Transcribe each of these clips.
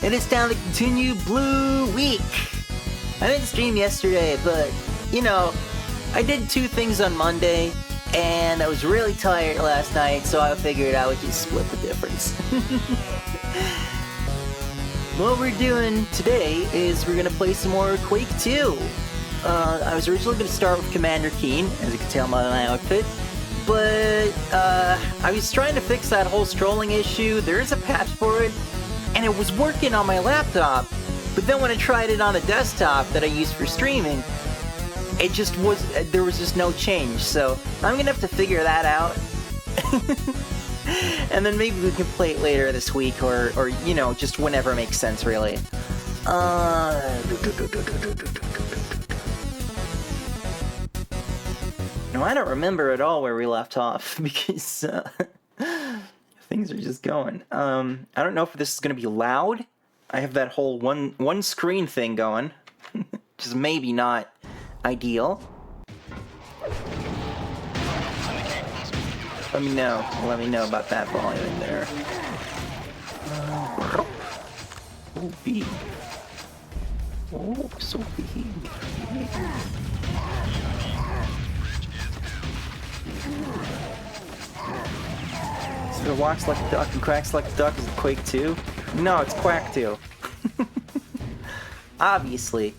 and it's time to continue Blue Week. I didn't stream yesterday, but, you know, I did two things on Monday, and I was really tired last night, so I figured I would just split the difference. What we're doing today is we're gonna play some more Quake II. I was originally gonna start with Commander Keen, as you can tell by my outfit, but I was trying to fix that whole strolling issue. There is a patch for it, and it was working on my laptop, but then when I tried it on a desktop that I use for streaming, it just was, there was just no change, so I'm gonna have to figure that out. And then maybe we can play it later this week, or you know, just whenever it makes sense, really. No, I don't remember at all where we left off, because things are just going. I don't know if this is going to be loud. I have that whole one screen thing going, which is maybe not ideal. Let me know about that volume in there. Oh, big. Oh, so big. So it walks like a duck and quacks like a duck. Is it Quake 2? No, it's Quack 2. Obviously.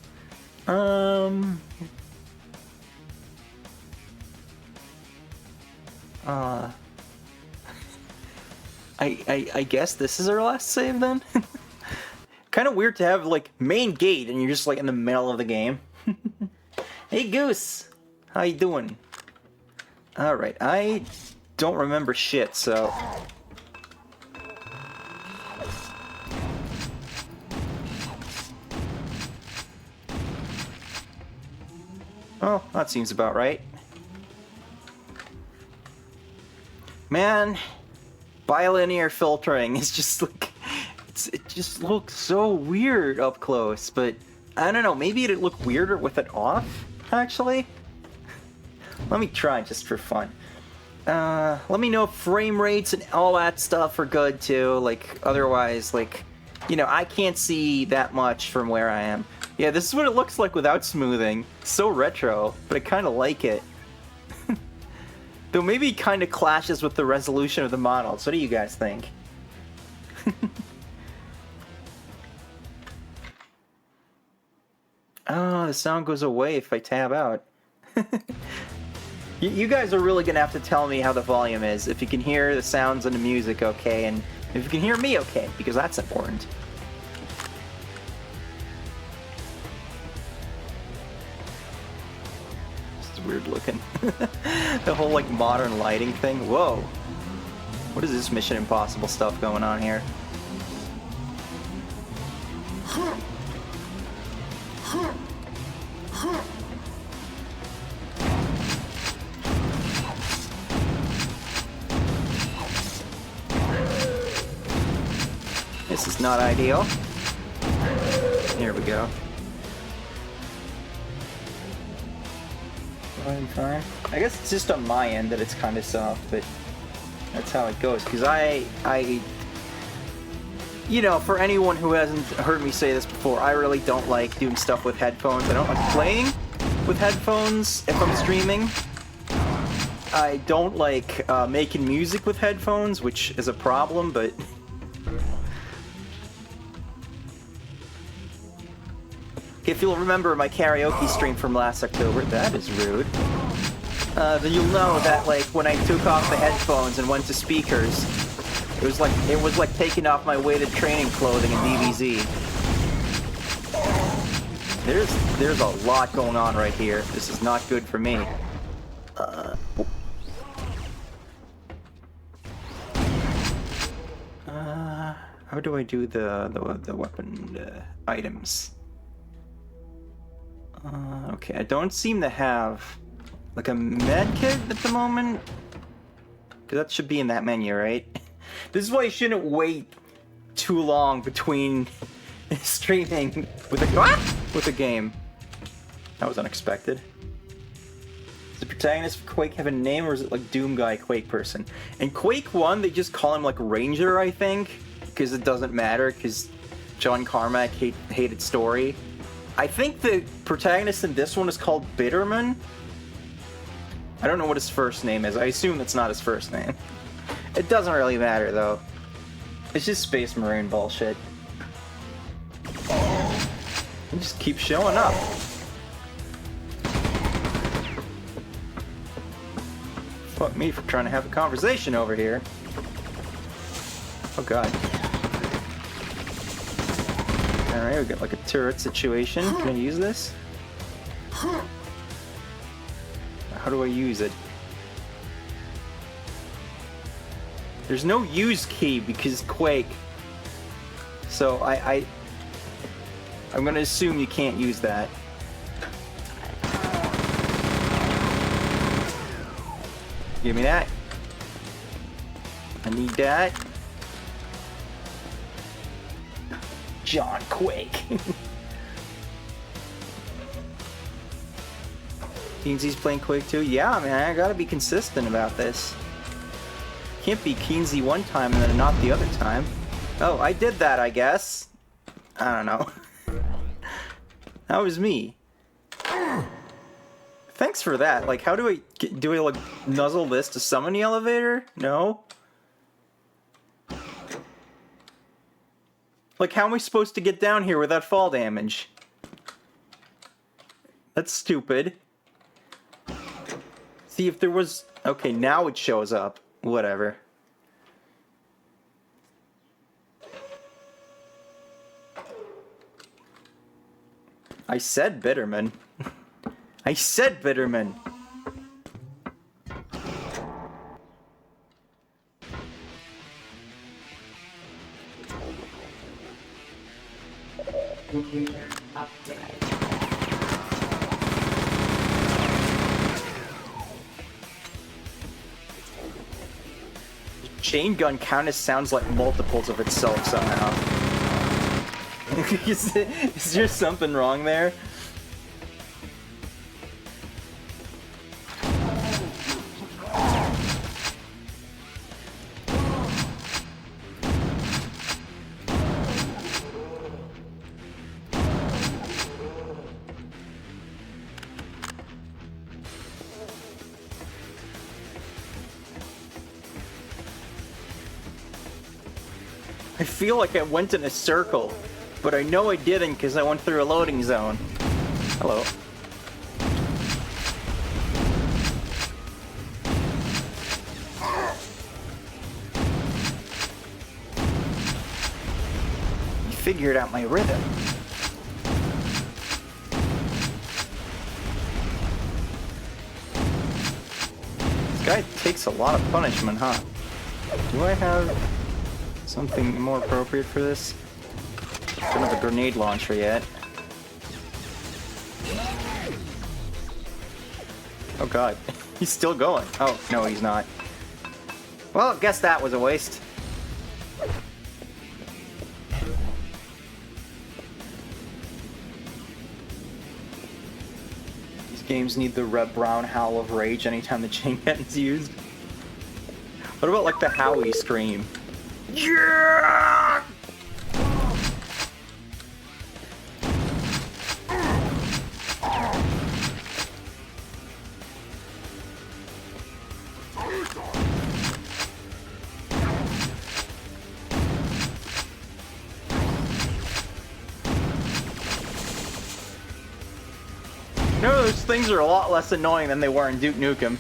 I guess this is our last save then? Kind of weird to have, like, main gate and you're just, like, in the middle of the game. Hey, Goose! How you doing? Alright, I don't remember shit, so... Oh, that seems about right. Man, bilinear filtering is just like, it just looks so weird up close, but I don't know, maybe it'd look weirder with it off, actually? Let me try just for fun. Let me know if frame rates and all that stuff are good too, like, otherwise, like, you know, I can't see that much from where I am. Yeah, this is what it looks like without smoothing. So retro, but I kind of like it. Though maybe it kind of clashes with the resolution of the models. What do you guys think? Oh, the sound goes away if I tab out. You guys are really gonna have to tell me how the volume is. If you can hear the sounds and the music okay, and if you can hear me okay, because that's important. Weird looking. The whole like modern lighting thing. Whoa. What is this Mission Impossible stuff going on here? This is not ideal. Here we go. Fine. I guess it's just on my end that it's kind of soft, but that's how it goes. Because I, you know, for anyone who hasn't heard me say this before, I really don't like doing stuff with headphones. I don't like playing with headphones if I'm streaming. I don't like making music with headphones, which is a problem, but... If you'll remember my karaoke stream from last October, that is rude, then you'll know that, like, when I took off the headphones and went to speakers, it was like taking off my weighted training clothing in DBZ. There's a lot going on right here. This is not good for me. How do I do the weapon items? Okay, I don't seem to have like a med kit at the moment, because that should be in that menu, right? This is why you shouldn't wait too long between streaming with a game. That was unexpected. Does the protagonist of Quake have a name, or is it like Doom Guy Quake Person? In Quake 1, they just call him like Ranger, I think, because it doesn't matter, because John Carmack hated story. I think the protagonist in this one is called Bitterman. I don't know what his first name is. I assume it's not his first name. It doesn't really matter, though. It's just Space Marine bullshit. It just keeps showing up. Fuck me for trying to have a conversation over here. Oh god. Alright, we got like a turret situation. Can I use this? How do I use it? There's no use key because Quake. So I'm gonna assume you can't use that. Give me that. I need that. John Quake. Keensy's playing Quake 2? Yeah, man, I gotta be consistent about this. Can't be Keensy one time and then not the other time. Oh, I did that, I guess. I don't know. That was me. Thanks for that. Like, how do I like nuzzle this to summon the elevator? No. Like, how am I supposed to get down here without fall damage? That's stupid. See if there was... Okay, now it shows up. Whatever. I said Bitterman. I said Bitterman. Chain gun kind of sounds like multiples of itself somehow. Is there something wrong there? I feel like I went in a circle, but I know I didn't because I went through a loading zone. Hello. You figured out my rhythm. This guy takes a lot of punishment, huh? Do I have something more appropriate for this? Don't have a grenade launcher yet. Oh god, he's still going. Oh, no, he's not. Well, I guess that was a waste. These games need the red brown howl of rage anytime the chain gun is used. What about like the Howie scream? Yeah! No, those things are a lot less annoying than they were in Duke Nukem.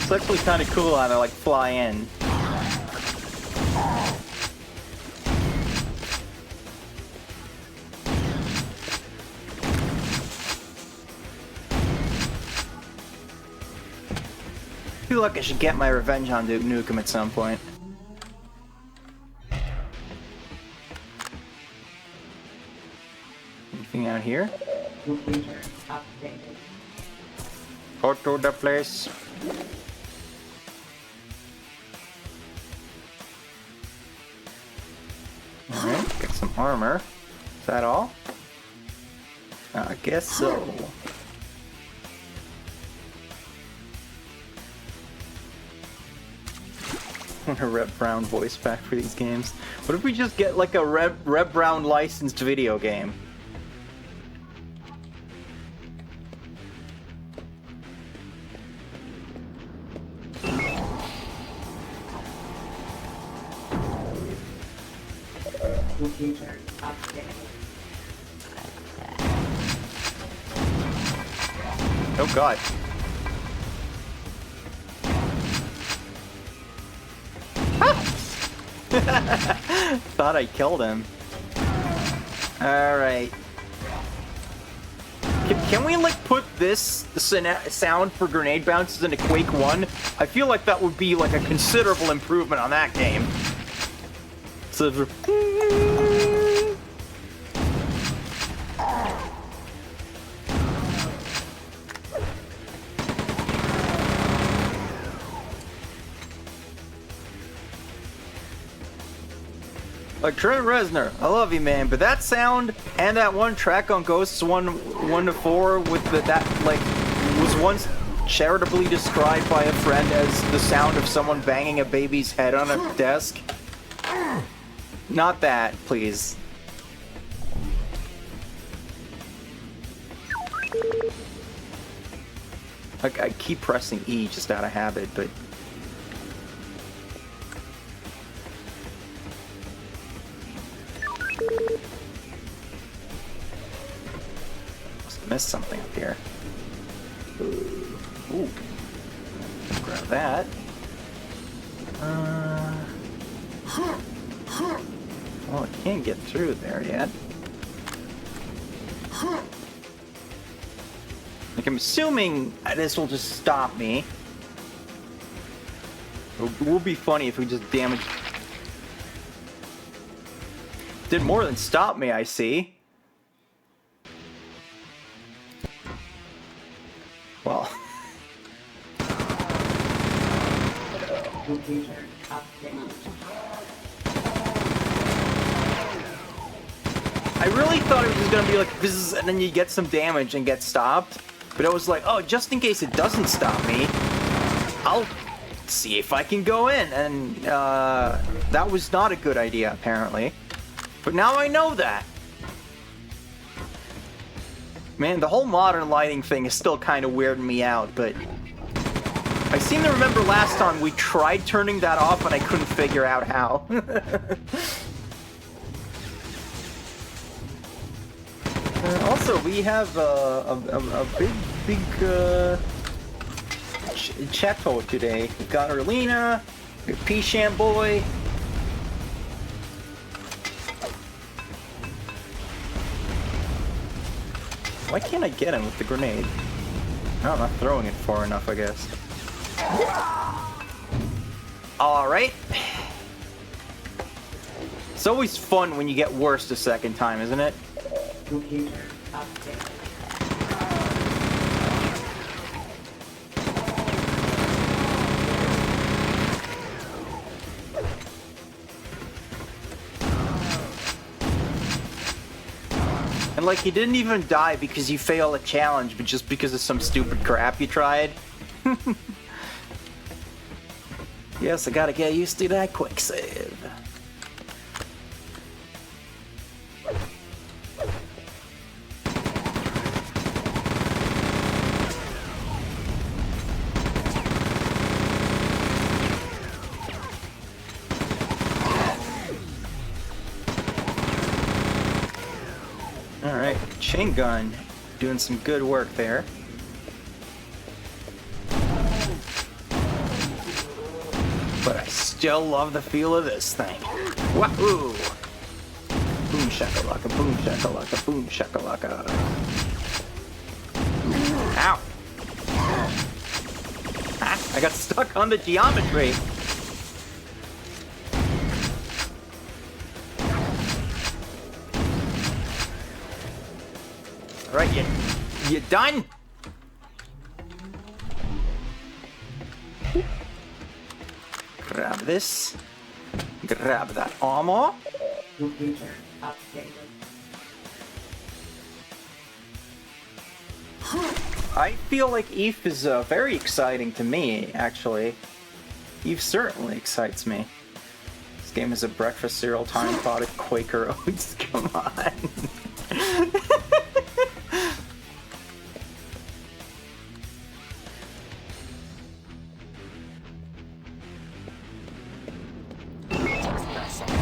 It's actually kind of cool how they like fly in. I feel like I should get my revenge on Duke Nukem at some point. Anything out here? Go to the place. Alright, get some armor. Is that all? I guess so. want a Reb Brown voice pack for these games. What if we just get like a Reb Brown licensed video game? Oh god. Thought I killed him. Alright. Can we like put this sound for grenade bounces into Quake 1? I feel like that would be like a considerable improvement on that game. So like Trent Reznor, I love you, man, but that sound and that one track on Ghosts 1 to 4 with that like was once charitably described by a friend as the sound of someone banging a baby's head on a desk. Not that, please. I keep pressing E just out of habit, but missed something up here. Ooh. Grab that. Well, I can't get through there yet. Like, I'm assuming this will just stop me. It will be funny if we just damage... Did more than stop me, I see. Well. I really thought it was just gonna be like this, and then you get some damage and get stopped. But I was like, oh, just in case it doesn't stop me, I'll see if I can go in. And that was not a good idea, apparently. But now I know that. Man, the whole modern lighting thing is still kind of weirding me out, but I seem to remember last time we tried turning that off and I couldn't figure out how. Also, we have a big chateau today. We got Erlina, we got P-Sham Boy. Why can't I get him with the grenade? No, I'm not throwing it far enough, I guess. Alright. It's always fun when you get worse the second time, isn't it? Computer update. And like, you didn't even die because you failed a challenge, but just because of some stupid crap you tried. Yes, I gotta get used to that quick save. Alright, chain gun doing some good work there. But I still love the feel of this thing. Wahoo! Boom shakalaka, boom shakalaka, boom shakalaka. Ow! Ah, I got stuck on the geometry. Alright, you done? Grab this. Grab that armor. Computer updated. I feel like Eve is very exciting to me, actually. Eve certainly excites me. This game is a breakfast cereal time pot of Quaker Oats. Come on.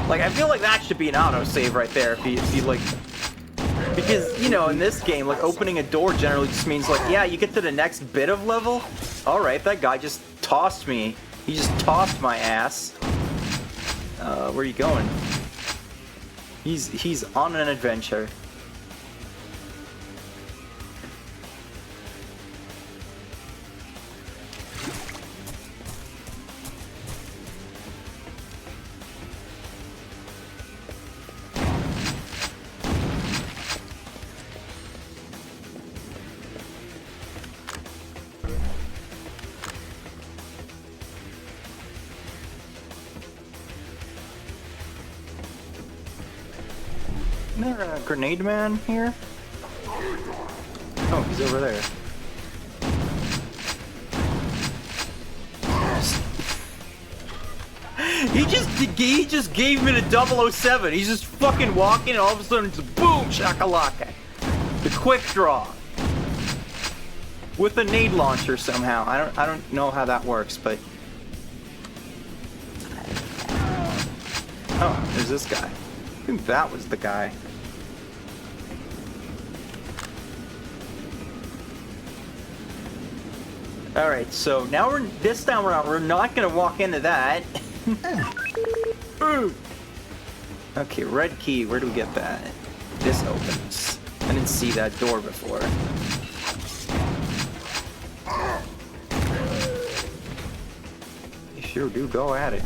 Like, I feel like that should be an autosave right there if you like... Because, you know, in this game, like, opening a door generally just means, like, yeah, you get to the next bit of level. Alright, that guy just tossed me. He just tossed my ass. Where are you going? He's on an adventure. Isn't there a grenade man here? Oh, he's over there. He just gave me the 007. He's just fucking walking and all of a sudden it's boom shakalaka. The quick draw. With a nade launcher somehow. I don't know how that works, but oh, there's this guy. I think that was the guy. Alright, so now this time around, we're not gonna walk into that. Okay, red key, where do we get that? This opens. I didn't see that door before. You sure do go at it.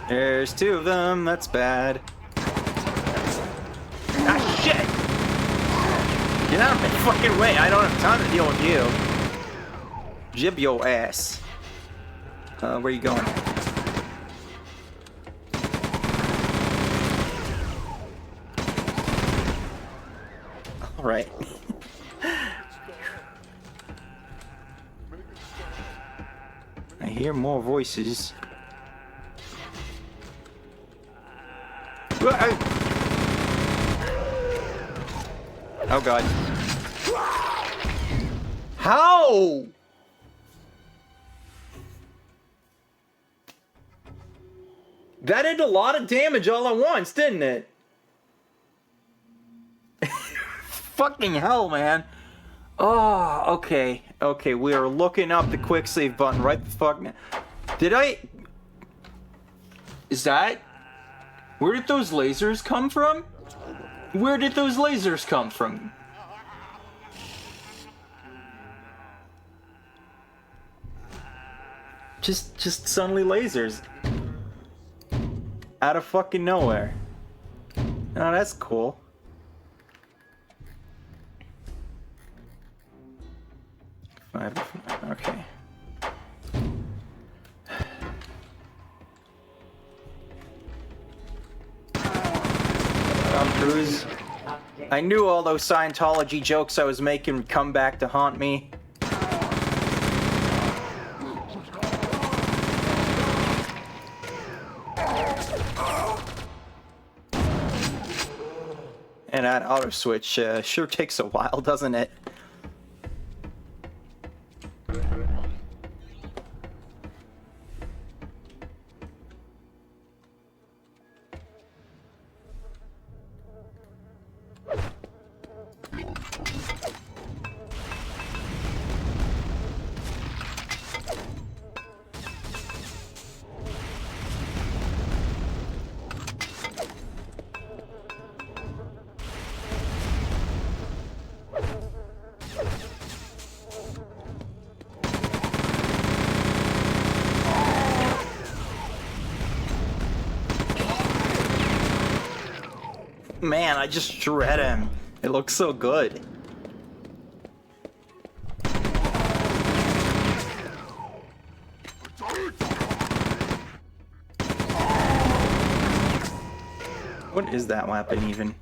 There's two of them, that's bad. Ah, shit! Get out of my fucking way, I don't have time to deal with you. Jib your ass. Where are you going? Alright. I hear more voices. Oh god. How? That did a lot of damage all at once, didn't it? Fucking hell, man. Oh, okay. Okay, we are looking up the quick save button right the fuck now. Did I... Is that... Where did those lasers come from? Where did those lasers come from? Just suddenly lasers. Out of fucking nowhere. Oh, that's cool. Okay. Cruise. I knew all those Scientology jokes I was making would come back to haunt me. And that auto switch sure takes a while, doesn't it? Man, I just shred him. It looks so good. What is that weapon even?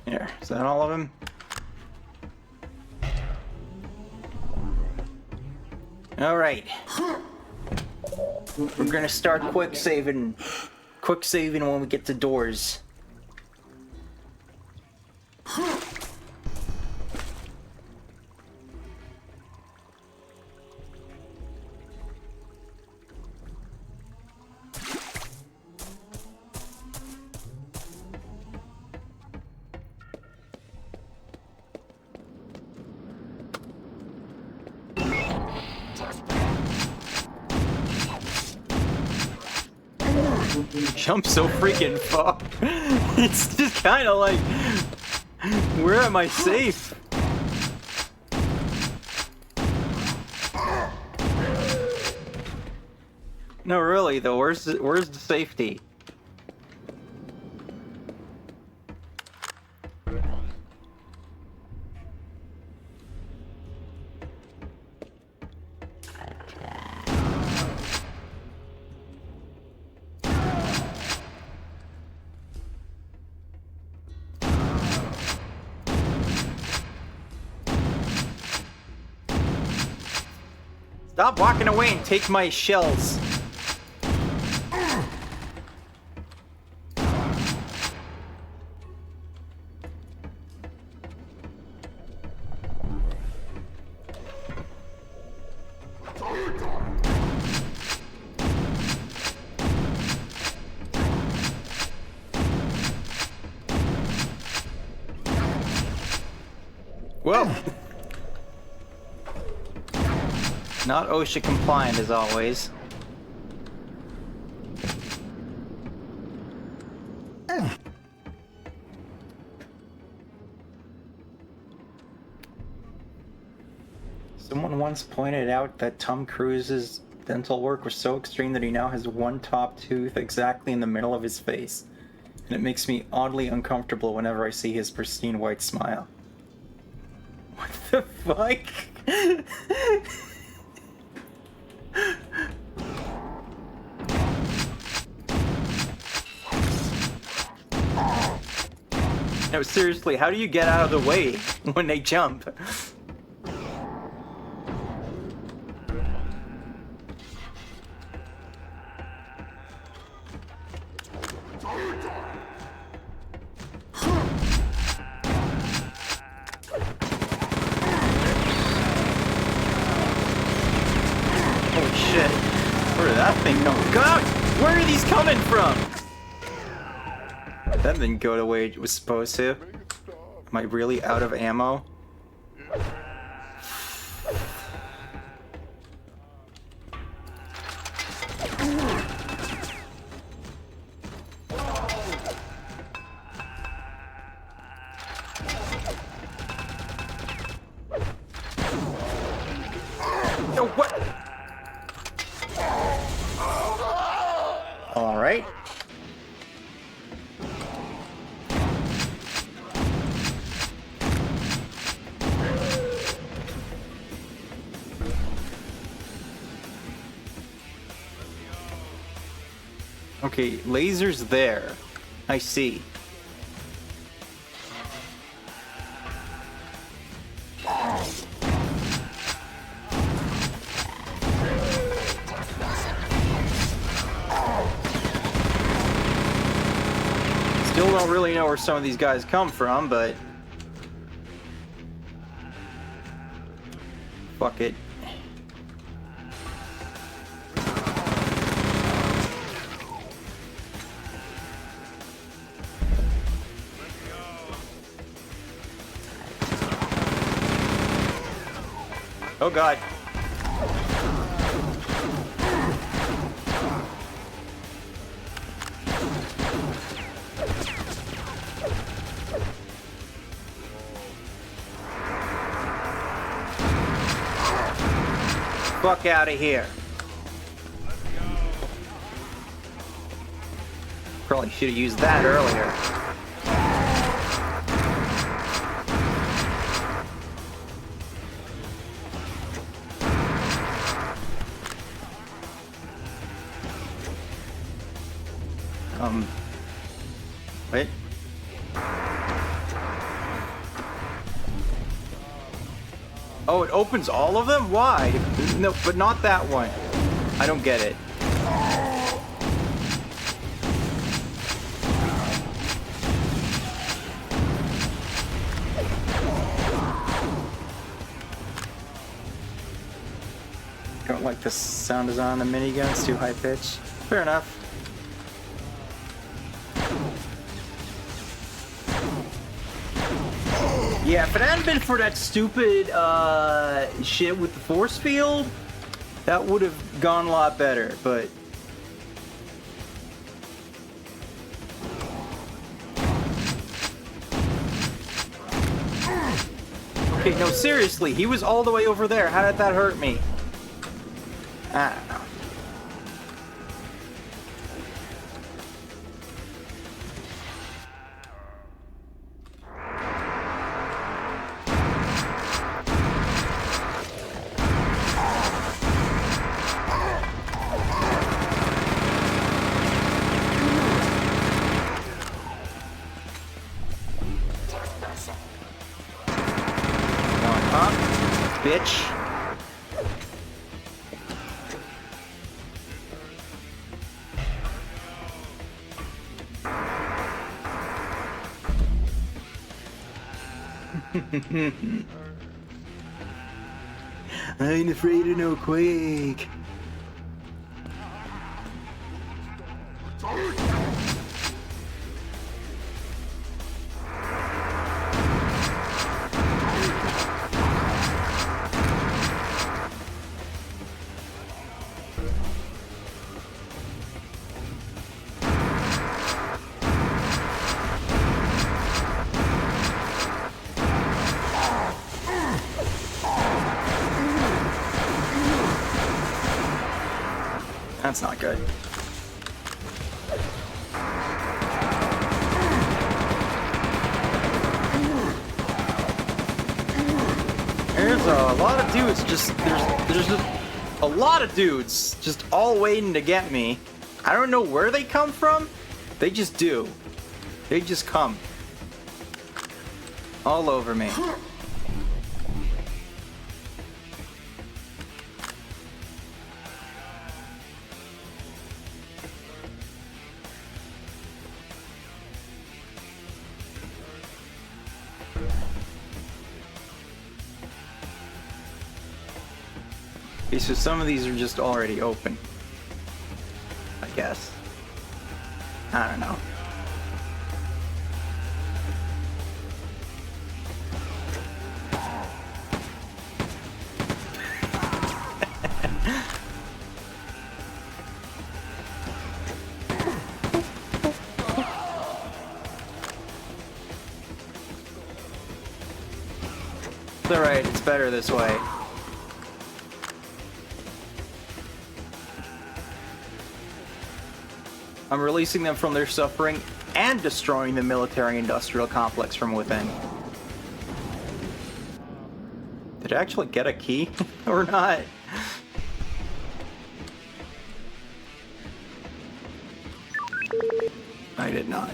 Here, is that all of them? All right. We're gonna start quick saving when we get to doors. Jump so freaking far. It's just kind of like, where am I safe? No, really though. Where's the safety? Stop walking away and take my shells. Whoa. Not OSHA compliant as always. Someone once pointed out that Tom Cruise's dental work was so extreme that he now has one top tooth exactly in the middle of his face. And it makes me oddly uncomfortable whenever I see his pristine white smile. What the fuck? No, seriously, how do you get out of the way when they jump? Holy shit. Where did that thing come from? God! Where are these coming from? That didn't go the way it was supposed to. Am I really out of ammo? No, what? All right. Okay, lasers there. I see. Still don't really know where some of these guys come from, but fuck it. Oh god. fuck out of here. Probably should have used that earlier. Wait. Oh, it opens all of them? Why? No, but not that one. I don't get it. Don't like the sound design on the miniguns, too high pitched. Fair enough. Yeah, if it hadn't been for that stupid shit with the force field, that would have gone a lot better, but... Okay, no, seriously, he was all the way over there. How did that hurt me? I don't know. Bitch. I ain't afraid of no Quake. That's not good. There's a lot of dudes just there's just a lot of dudes just all waiting to get me. I don't know where they come from. They just do. They just come. All over me. Okay, so some of these are just already open, I guess. I don't know. It's alright, it's better this way. I'm releasing them from their suffering and destroying the military-industrial complex from within. Did I actually get a key or not? I did not.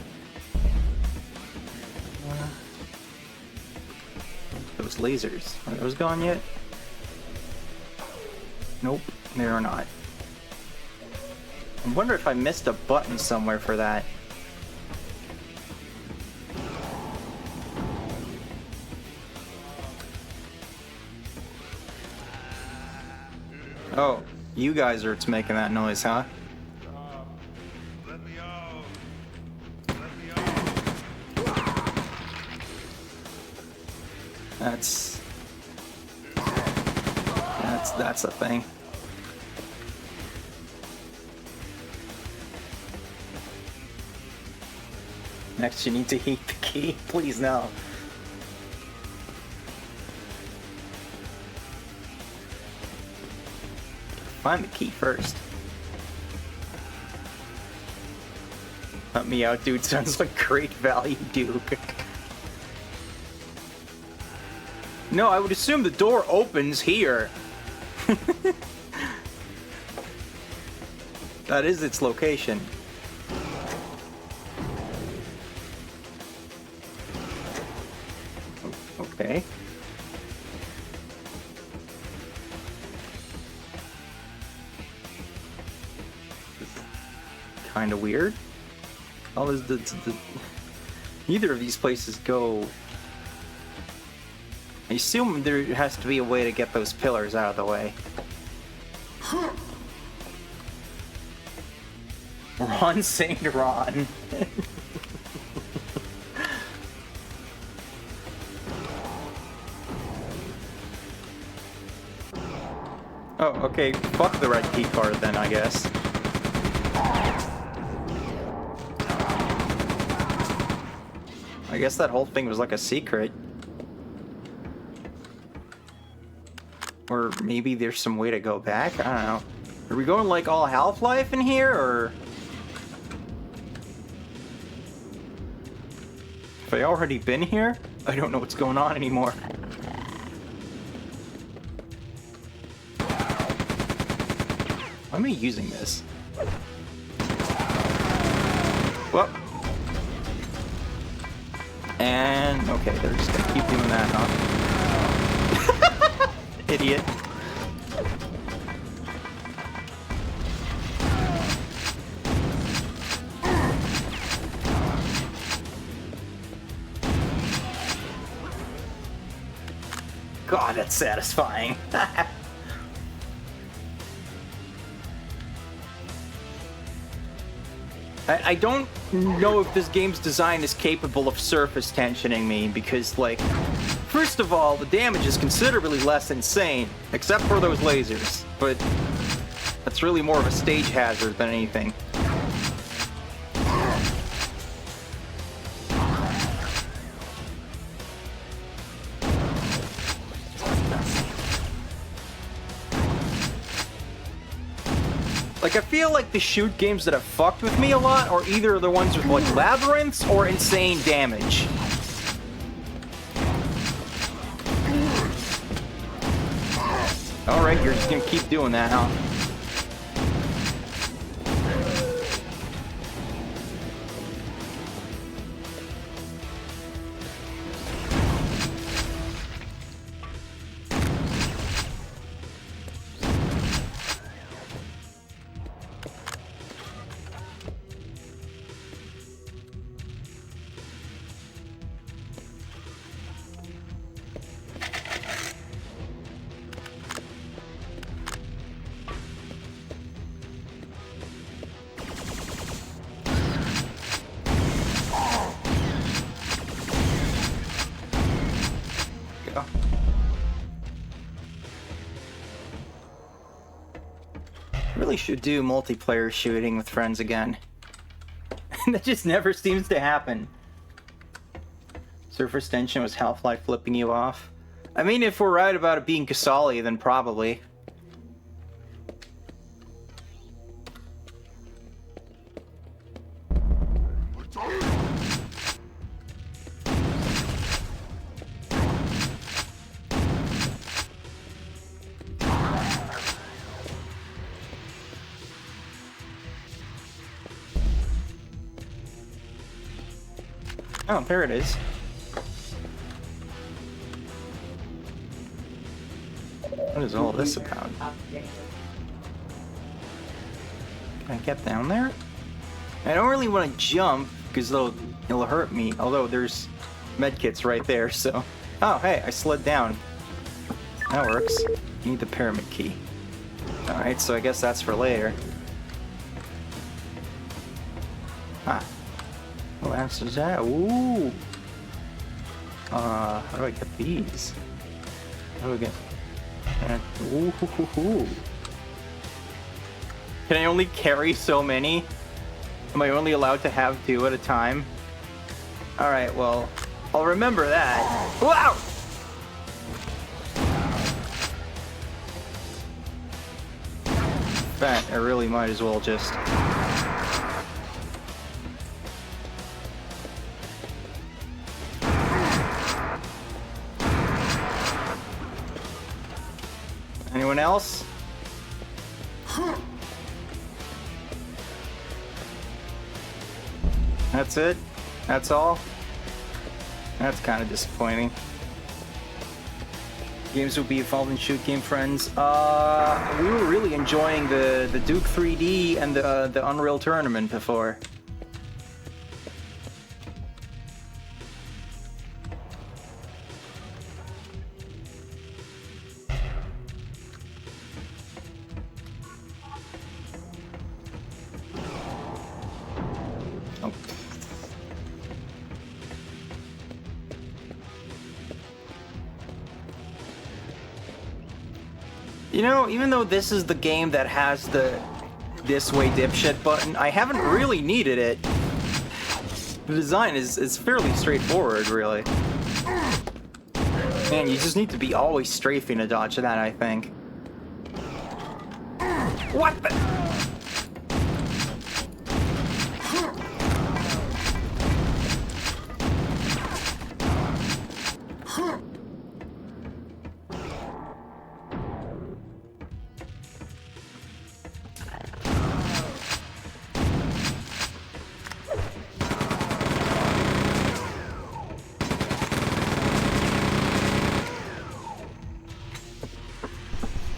Those lasers, are those gone yet? Nope, they are not. I wonder if I missed a button somewhere for that. Oh, you guys are making that noise, huh? Let me out. Let me out. That's a thing. Next, you need to heat the key. Please, no. find the key first. Help me out, dude. Sounds like great value, Duke. No, I would assume the door opens here. That is its location. Okay. Kind of weird. All is neither of these places go. I assume there has to be a way to get those pillars out of the way. Ron St. Ron. Oh, okay. Fuck the red key card then, I guess. I guess that whole thing was like a secret. Or maybe there's some way to go back? I don't know. Are we going like all Half-Life in here, or...? Have I already been here? I don't know what's going on anymore. Why am I using this? Well. And, okay, they're just gonna keep doing that, huh? Idiot. God, that's satisfying. I don't know if this game's design is capable of surface tensioning me, because, like, first of all, the damage is considerably less insane, except for those lasers, but that's really more of a stage hazard than anything. Like, I feel like the shoot games that have fucked with me a lot are either the ones with, like, labyrinths or insane damage. Alright, you're just gonna keep doing that, huh? Really should do multiplayer shooting with friends again. That just never seems to happen. Surface tension was Half-Life flipping you off. I mean, if we're right about it being Kasali, then probably. Oh, there it is. What is all this about? Can I get down there? I don't really want to jump because it'll hurt me. Although there's medkits right there, so. Oh, hey, I slid down. That works. You need the pyramid key. All right, so I guess that's for later. Ah. What answers that? Ooh. How do I get these? How do I get? Ooh. Can I only carry so many? Am I only allowed to have 2 at a time? All right. Well, I'll remember that. Wow. fact, I really might as well just... Anyone else? That's it? That's all? That's kind of disappointing. Games will be evolved and shoot game friends. We were really enjoying the Duke 3D and the Unreal Tournament before. Oh. You know, even though this is the game that has the this way dipshit button, I haven't really needed it. The design is fairly straightforward, really. Man, you just need to be always strafing to dodge that, I think. What the?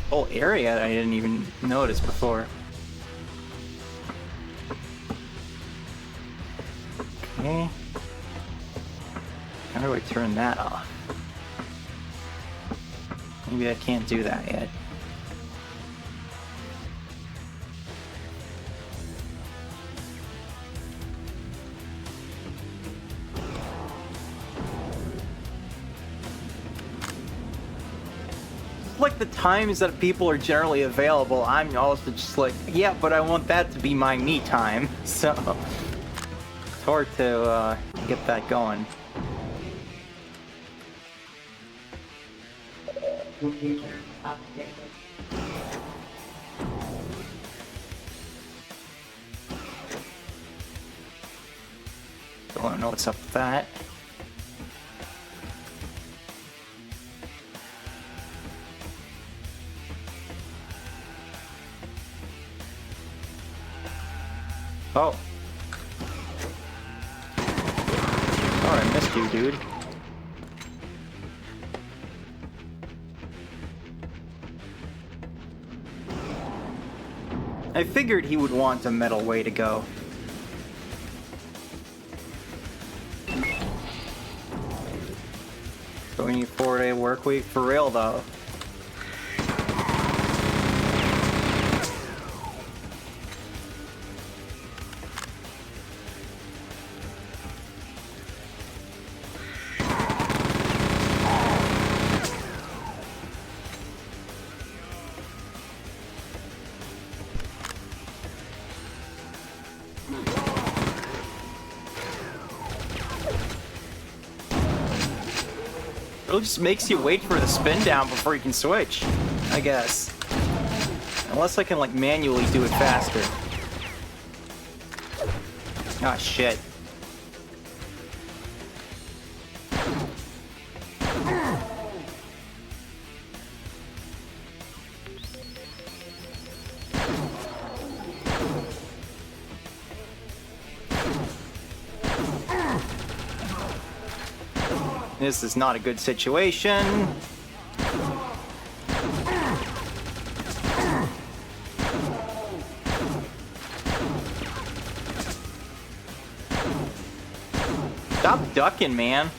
Whole area I didn't even notice before. Okay. How do I turn that off? Maybe I can't do that yet. Like the times that people are generally available, I'm also just like, yeah, but I want that to be my me time. So it's hard to get that going. Don't know what's up with that. Oh. Oh, I missed you, dude. I figured he would want a metal way to go. So we need 4-day work week for real, though. It just makes you wait for the spin down before you can switch, I guess. Unless I can, like, manually do it faster. Ah, shit. This is not a good situation. Stop ducking, man.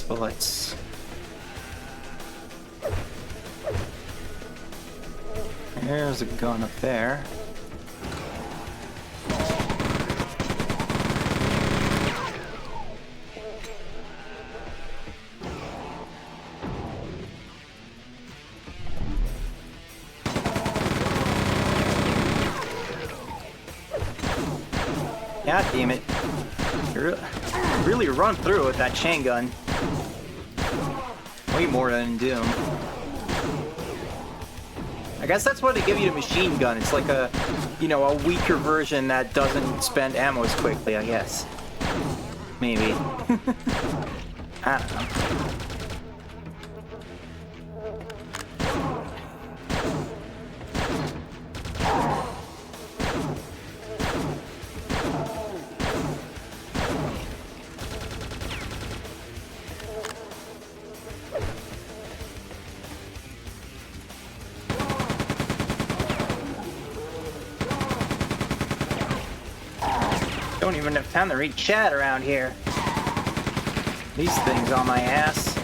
Bullets. There's a gun up there. God damn it. You really run through with that chain gun. Way more than in Doom. I guess that's why they give you the machine gun. It's like a, you know, a weaker version that doesn't spend ammo as quickly, I guess. Maybe. I don't know. Don't even have time to read chat around here. These things on my ass.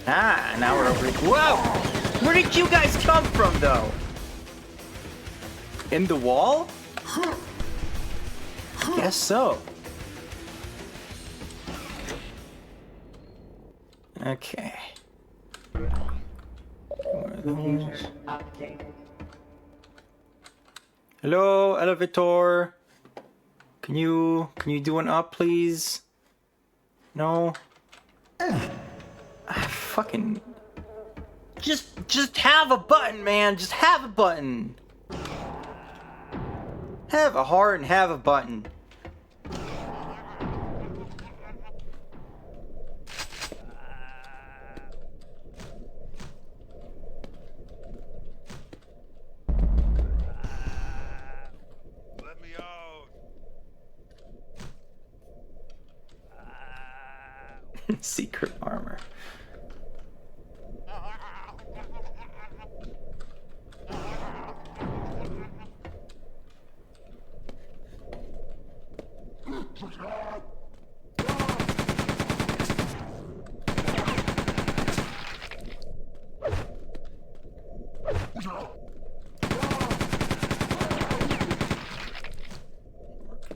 Ah, now we're over. Whoa! Where did you guys come from, though? In the wall? Guess so. Okay. Hello, elevator. Can you do an up, please? No. Fucking. Just have a button, man. Just have a button. Have a heart and have a button. Let me out. Secret armor.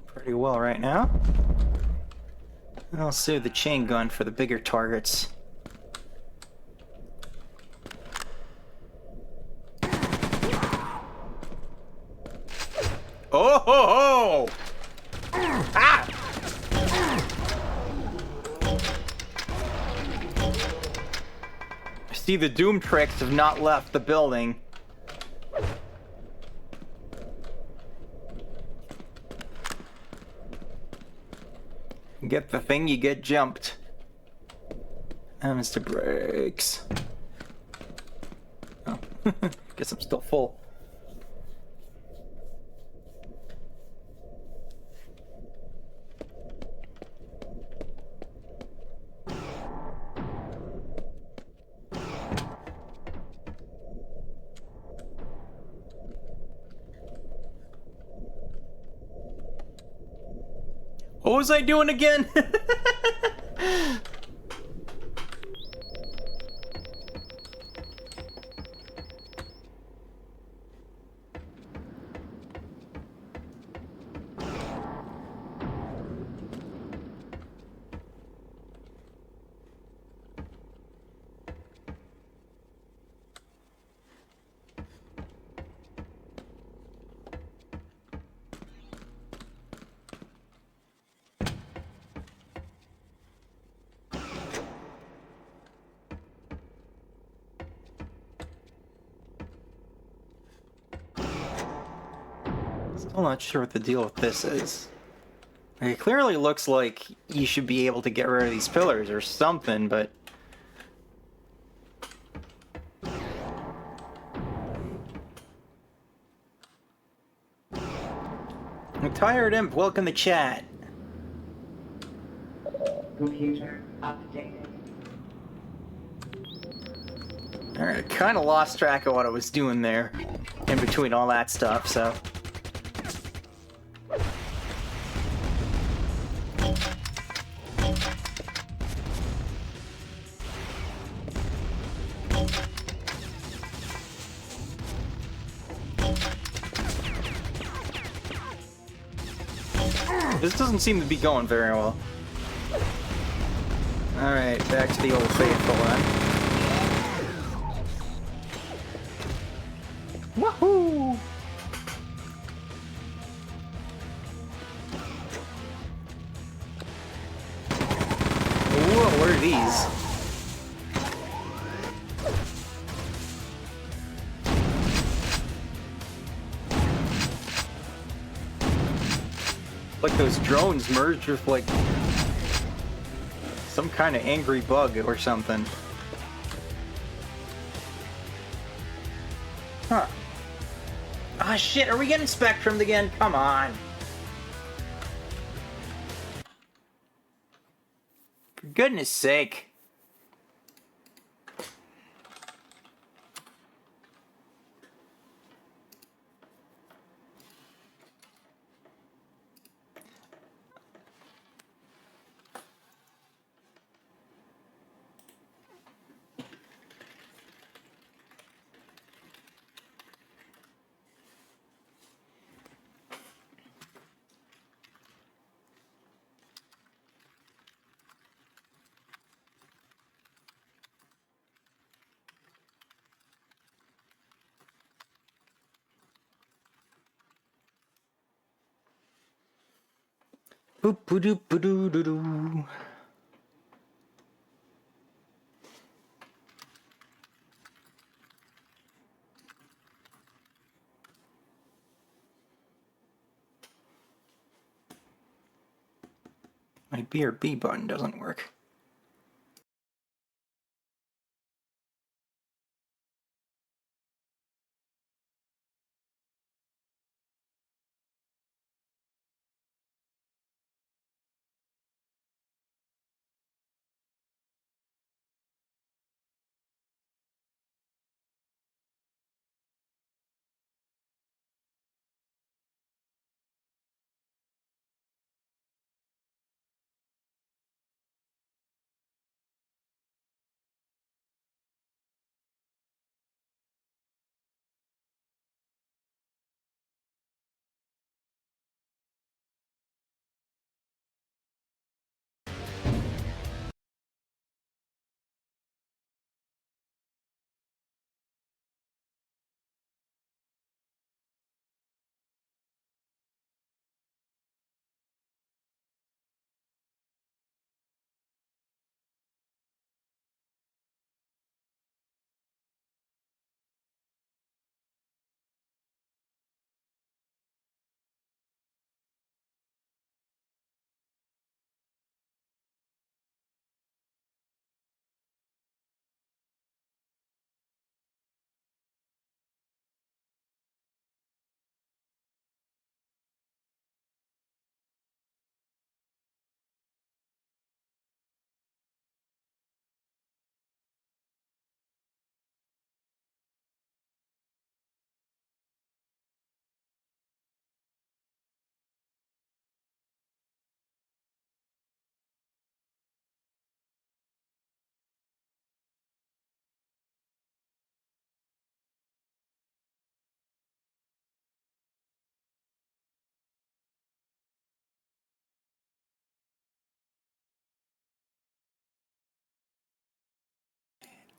Pretty well right now. I'll save the chain gun for the bigger targets. Oh ho ho! Ah! I see the Doom tricks have not left the building. Get the thing, you get jumped. Mr. Brakes. Oh, guess I'm still full. What was I doing again? Still not sure what the deal with this is. It clearly looks like you should be able to get rid of these pillars or something, but... I'm tired, Imp. Welcome to chat. Computer updated. Alright, I kind of lost track of what I was doing there in between all that stuff, so... This doesn't seem to be going very well. Alright, back to the old faithful then. Woohoo! Whoa, what are these? Like those drones merged with like some kind of angry bug or something. Huh. Ah, shit, are we getting spectrumed again? Come on. For goodness sake. Boop boo doo boo doo doo doo. My B or B button doesn't work.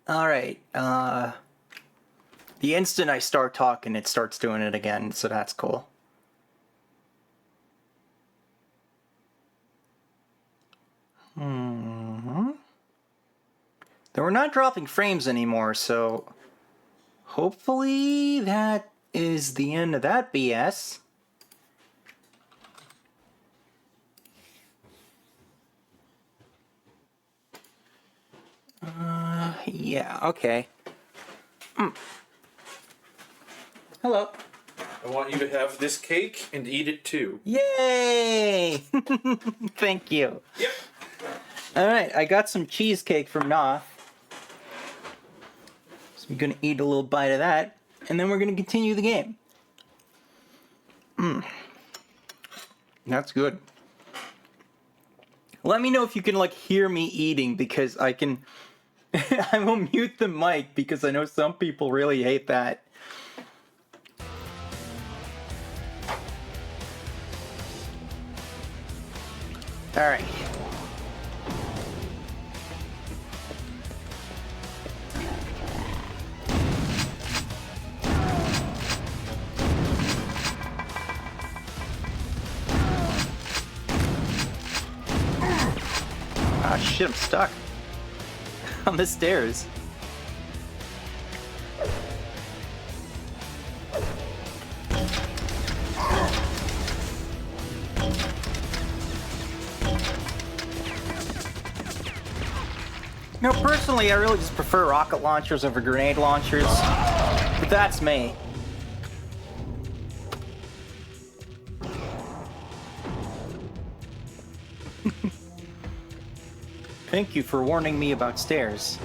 Alright, the instant I start talking, it starts doing it again, so that's cool. Then we're not dropping frames anymore, so hopefully that is the end of that BS. Yeah, okay. Hello. I want you to have this cake and eat it too. Yay! Thank you. Yep. Alright, I got some cheesecake from Noth. So I'm gonna eat a little bite of that, and then we're gonna continue the game. That's good. Let me know if you can, like, hear me eating, because I can... I will mute the mic, because I know some people really hate that. Alright. Ah, shit, I'm stuck. On the stairs. You know, personally, I really just prefer rocket launchers over grenade launchers. But that's me. Thank you for warning me about stairs.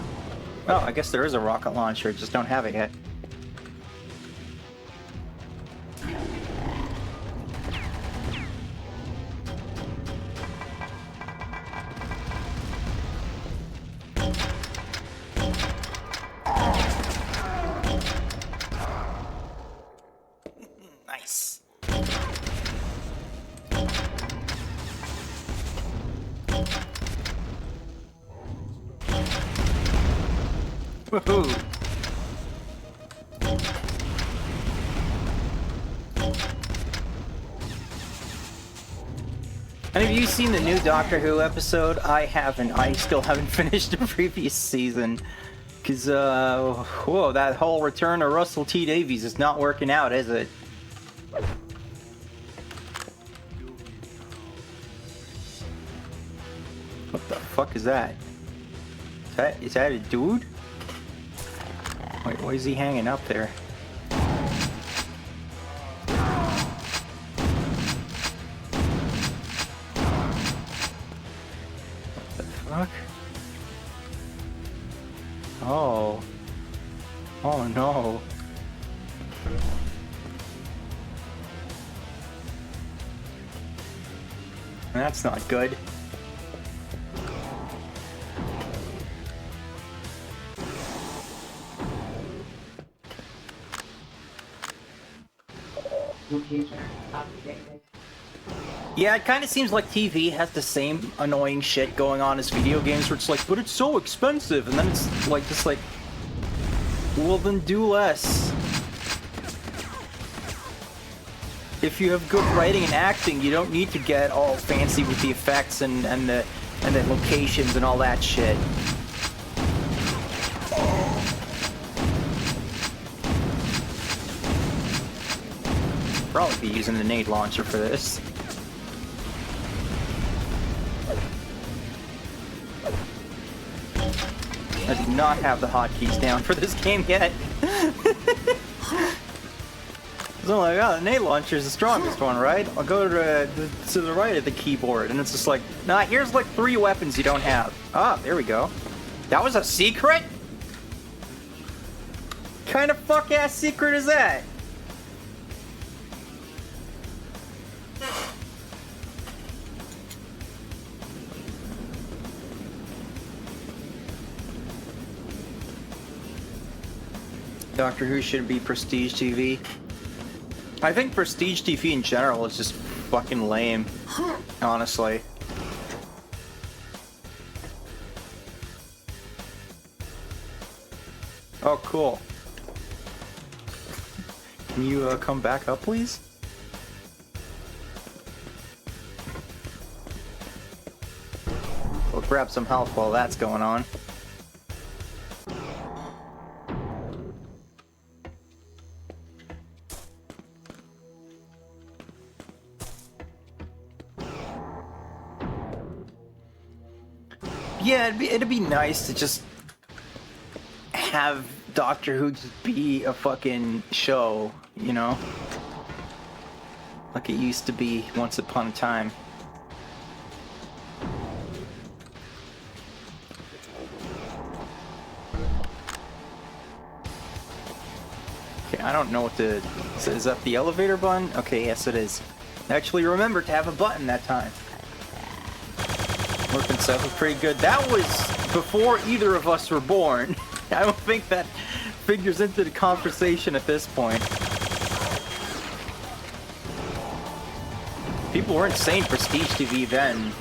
Oh, I guess there is a rocket launcher, just don't have it yet. Nice. Woohoo! And have you seen the new Doctor Who episode? I haven't. I still haven't finished the previous season. Because, whoa, that whole return of Russell T Davies is not working out, is it? What the fuck is that? Is that a dude? Wait, why is he hanging up there? What the fuck? Oh. Oh no. That's not good. Computer updated. Yeah, it kind of seems like TV has the same annoying shit going on as video games, where it's like, but it's so expensive, and then it's like, just like, well then do less. If you have good writing and acting, you don't need to get all fancy with the effects and the locations and all that shit. Probably be using the nade launcher for this. I do not have the hotkeys down for this game yet. So I'm like, oh, the nade launcher is the strongest one, right? I'll go to the right of the keyboard, and it's just like, nah, here's like 3 weapons you don't have. Ah, there we go. That was a secret? What kind of fuck-ass secret is that? Doctor Who should be Prestige TV. I think Prestige TV in general is just fucking lame, honestly. Oh, cool. Can you come back up, please? We'll grab some health while that's going on. Yeah, it'd be nice to just have Doctor Who just be a fucking show, you know? Like it used to be once upon a time. Okay, I don't know what the... Is that the elevator button? Okay, yes it is. I actually remembered to have a button that time. Working stuff was pretty good. That was before either of us were born. I don't think that figures into the conversation at this point. People weren't saying Prestige TV then.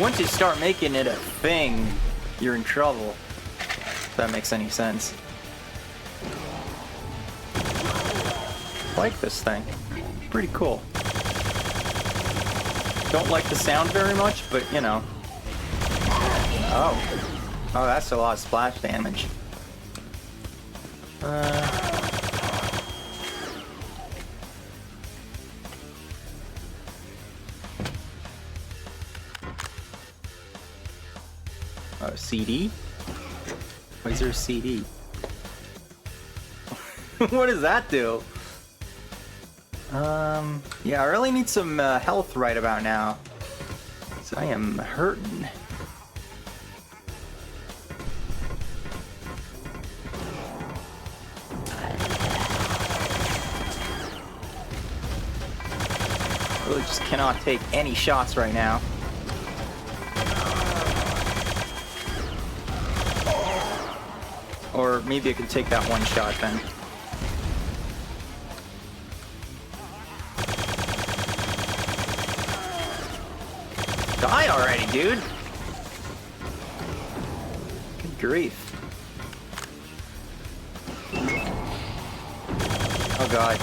Once you start making it a thing, you're in trouble. If that makes any sense. I like this thing. Pretty cool. Don't like the sound very much, but you know. Oh. Oh, that's a lot of splash damage. CD? Why is there a CD? What does that do? Yeah, I really need some health right about now. So I am hurting. I really just cannot take any shots right now. Or maybe I can take that one shot then. Die already, dude! Good grief. Oh god.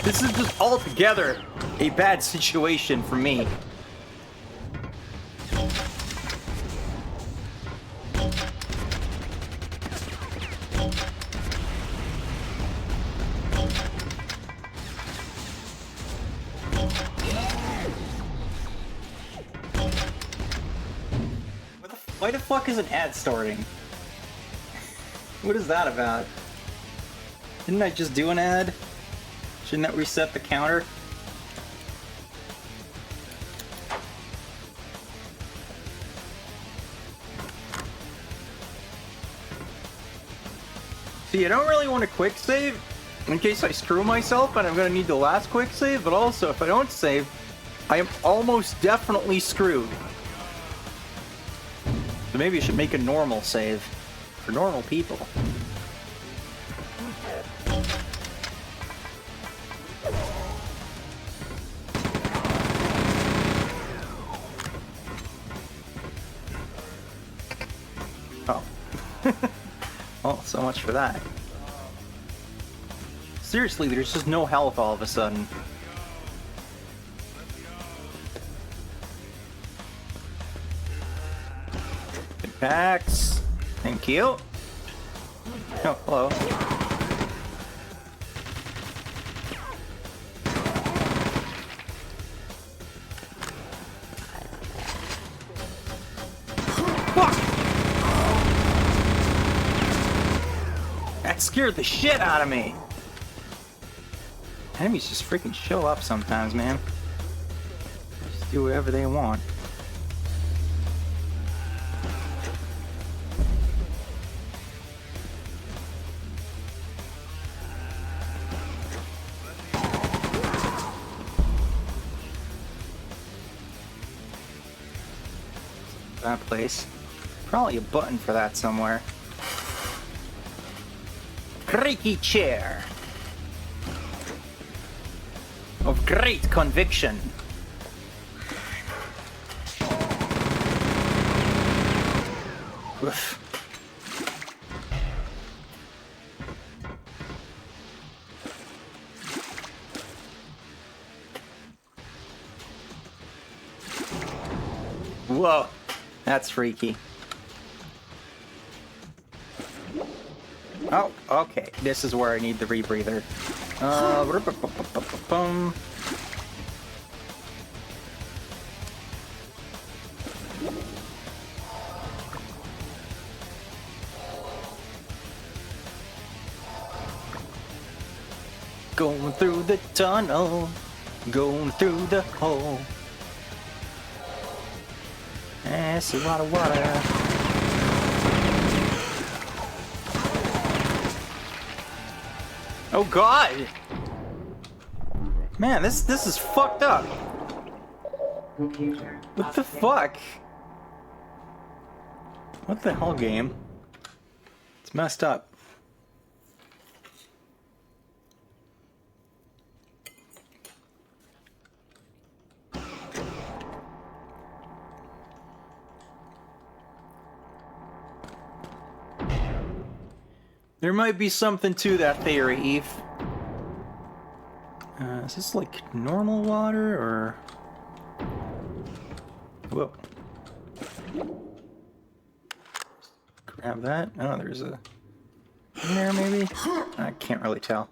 This is just altogether a bad situation for me. Why the fuck is an ad starting? What is that about? Didn't I just do an ad? Shouldn't that reset the counter? See, I don't really want a quick save in case I screw myself and I'm gonna need the last quick save, but also if I don't save, I am almost definitely screwed. So maybe I should make a normal save for normal people. Oh. Well, so much for that. Seriously, there's just no health all of a sudden. Packs. Thank you. Oh, hello. Fuck! That scared the shit out of me. Enemies just freaking show up sometimes, man. Just do whatever they want. That place. Probably a button for that somewhere. Creaky chair. Of great conviction. Oof. Whoa. That's freaky. Oh, okay. This is where I need the rebreather. Going through the tunnel, going through the hole. That's a lot of water. Oh god! Man, this is fucked up. Computer. What the fuck? What the hell, game? It's messed up. There might be something to that theory, Eve. Is this like normal water or... Whoa. Grab that. Oh, there's a... in there maybe? I can't really tell.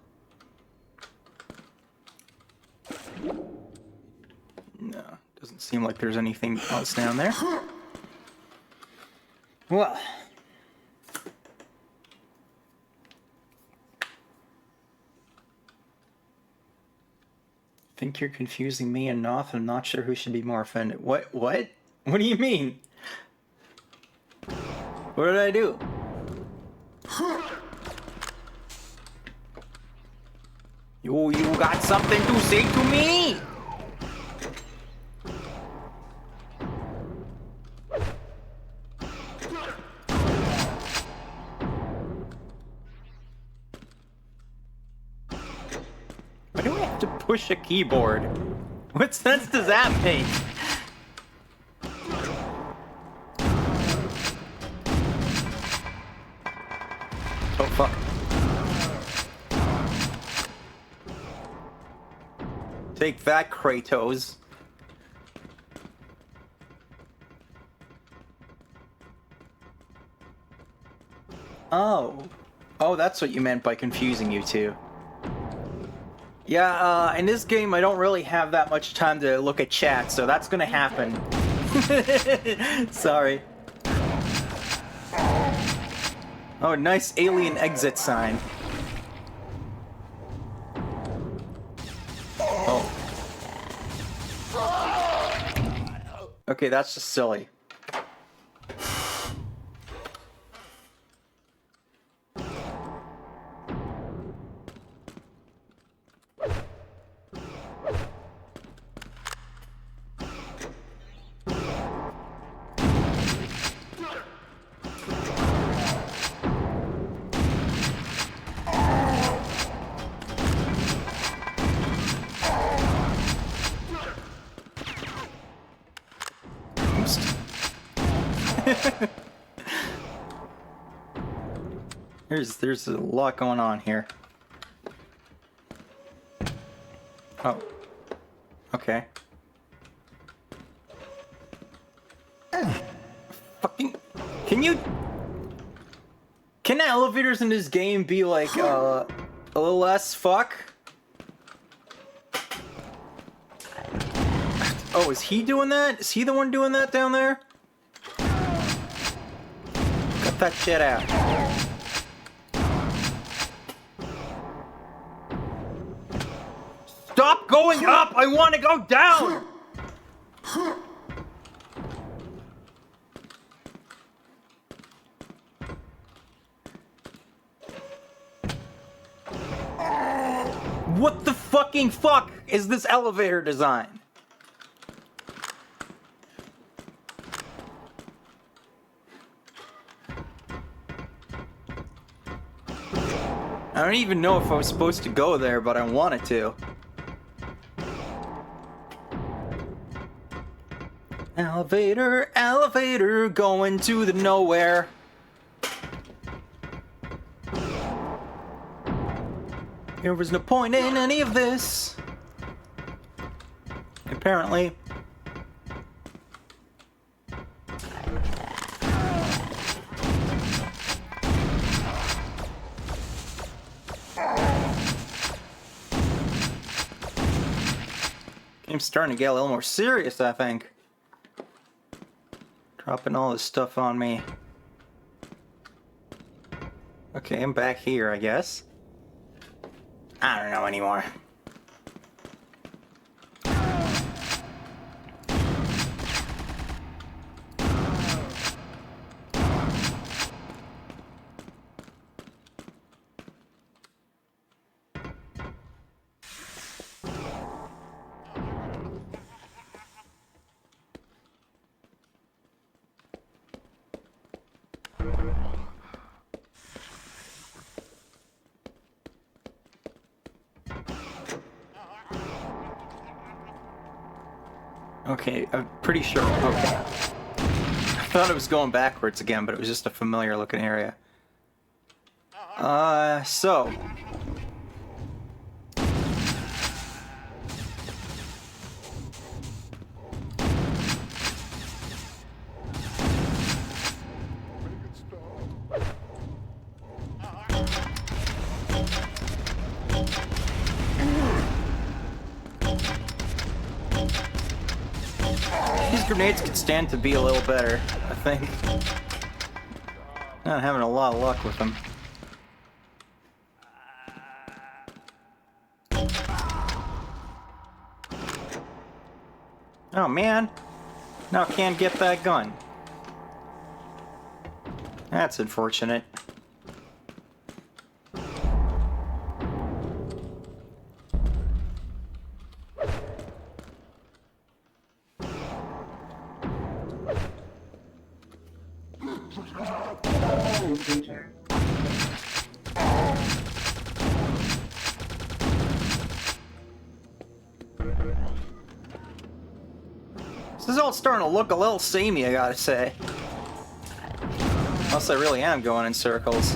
No, doesn't seem like there's anything else down there. Well... think you're confusing me and Noth. I'm not sure who should be more offended. What? What do you mean? What did I do? You got something to say to me? Why do we have to push a keyboard? What sense does that make? Oh, fuck. Take that, Kratos. Oh. Oh, that's what you meant by confusing you two. Yeah, in this game, I don't really have that much time to look at chat, so that's gonna happen. Sorry. Oh, nice alien exit sign. Oh. Okay, that's just silly. There's a lot going on here. Oh. Okay. Fucking... Can elevators in this game be like, a little less fuck? Oh, is he doing that? Is he the one doing that down there? Cut that shit out. Stop going up! I want to go down! What the fucking fuck is this elevator design? I don't even know if I was supposed to go there, but I wanted to. Elevator, elevator, going to the nowhere. There was no point in any of this. Apparently. Game's starting to get a little more serious, I think. Dropping all this stuff on me. Okay, I'm back here, I guess. I don't know anymore. Okay, I'm pretty sure. Okay. I thought it was going backwards again, but it was just a familiar looking area. So. These grenades could stand to be a little better, I think. Not having a lot of luck with them. Oh man, now I can't get that gun. That's unfortunate. Danger. This is all starting to look a little samey, I gotta say. Unless I really am going in circles.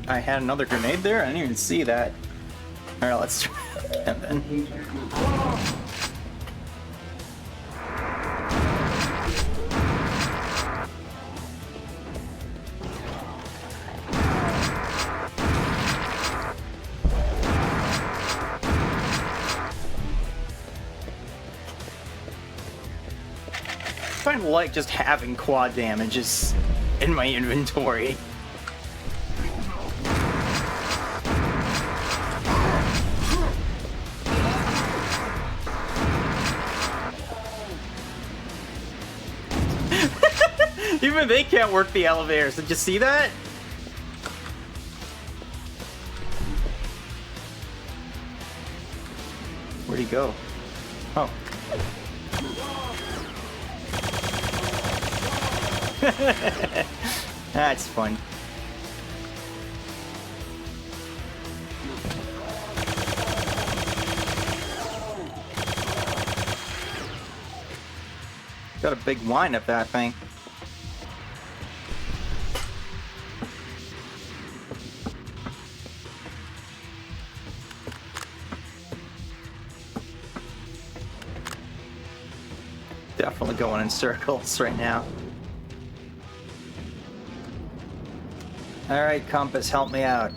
I had another grenade there? I didn't even see that. Alright, let's try it again then. Danger. I kind of like just having quad damages in my inventory. Even they can't work the elevators. Did you see that? Where'd he go? Oh. That's fun. Got a big line up that thing. Definitely going in circles right now. Alright, Compass, help me out.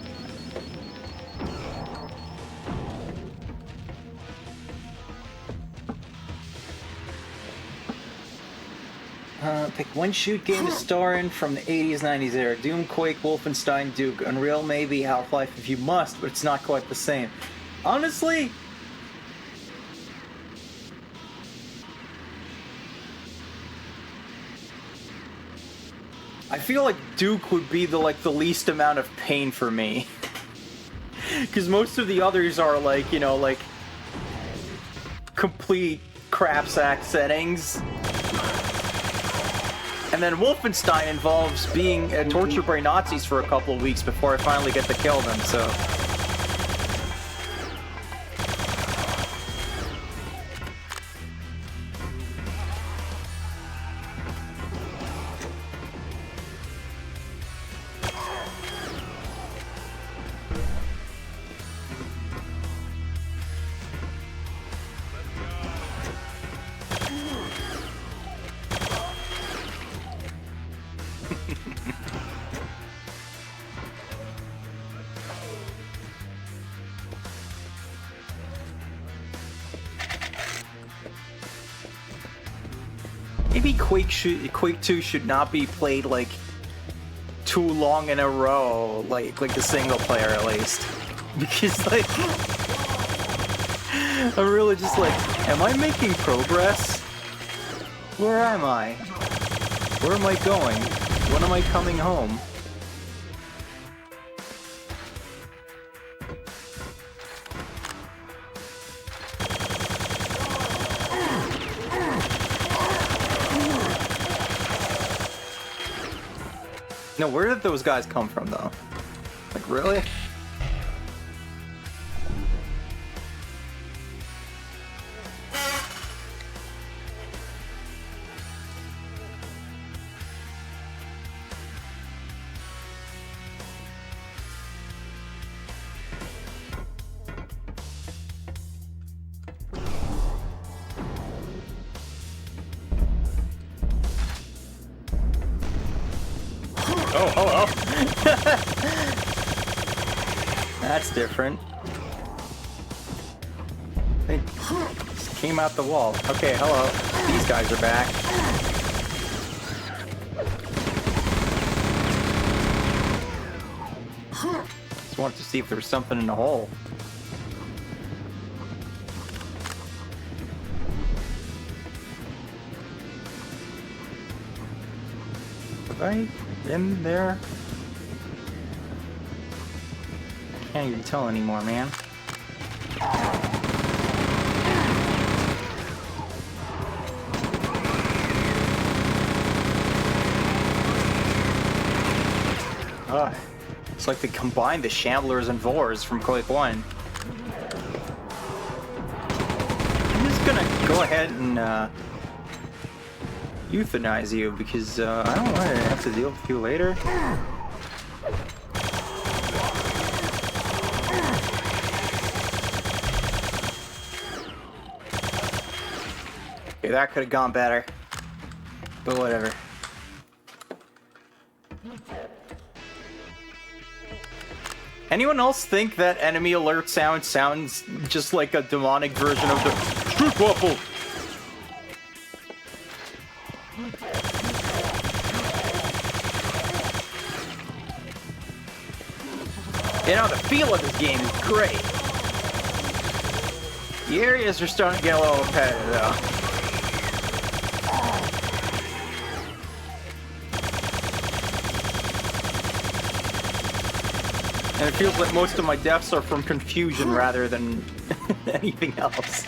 Pick one shoot game to star in from the 80s, 90s era. Doom, Quake, Wolfenstein, Duke, Unreal, maybe, Half-Life if you must, but it's not quite the same. Honestly, I feel like Duke would be the least amount of pain for me. Because most of the others are like, you know, like complete crapsack settings. And then Wolfenstein involves being tortured by Nazis for a couple of weeks before I finally get to kill them, so. Maybe Quake 2 should not be played like too long in a row, like the single player at least, because like I'm really just like, am I making progress? Where am I? Where am I going? When am I coming home? No, where did those guys come from, though? Like, really? Oh, hello. That's different. They just came out the wall. Okay, hello. These guys are back. Just wanted to see if there was something in the hole. Have I been there? Can't even tell anymore, man. It's like they combined the Shamblers and Vores from Quake 1. I'm just gonna go ahead and euthanize you because I don't want to have to deal with you later. Okay, that could have gone better, but whatever. Anyone else think that enemy alert sounds just like a demonic version of the Street Waffle? You know, the feel of this game is great. The areas are starting to get a little repetitive, though. And it feels like most of my deaths are from confusion rather than anything else.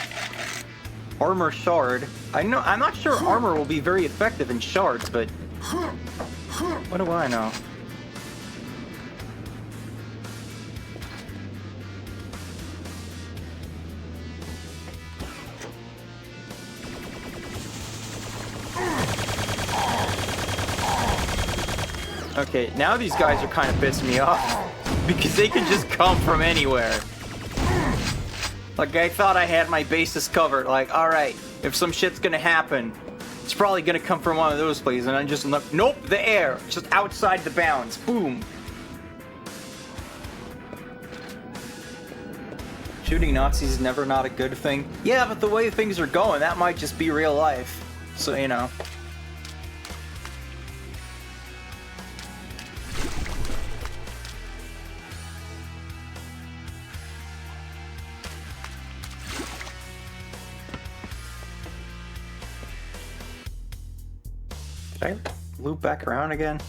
Armor shard. I'm not sure armor will be very effective in shards, but what do I know? Okay, now these guys are kind of pissing me off because they can just come from anywhere. Like, I thought I had my bases covered. Like, alright, if some shit's gonna happen, it's probably gonna come from one of those places. And I just look, nope, the air, just outside the bounds. Boom. Shooting Nazis is never not a good thing. Yeah, but the way things are going, that might just be real life. So, you know. Did I loop back around again?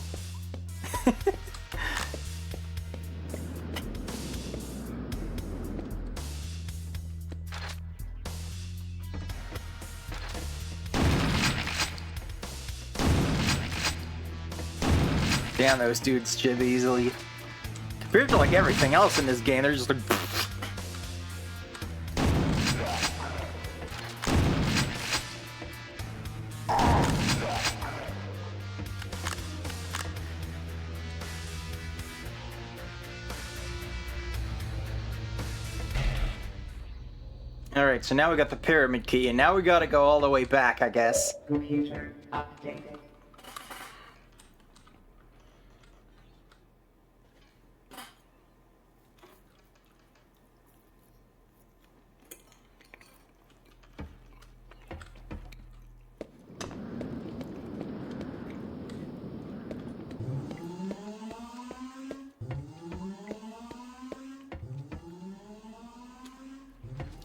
Damn, those dudes jib easily. Compared to like everything else in this game, they're just like... Alright, so now we got the pyramid key, and now we gotta go all the way back, I guess. Computer updated.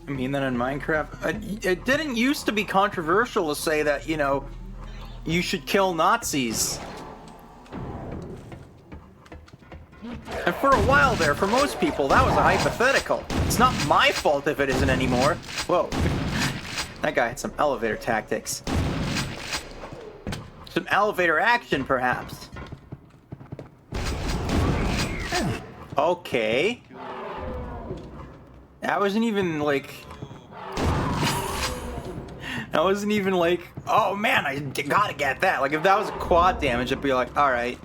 I mean, then in Minecraft, it didn't used to be controversial to say that, you know, you should kill Nazis. And for a while there, for most people, that was a hypothetical. It's not my fault if it isn't anymore. Whoa. That guy had some elevator tactics. Some elevator action, perhaps. Okay. That wasn't even like... That wasn't even like, oh man, I gotta get that. Like, if that was a quad damage, I'd be like, alright.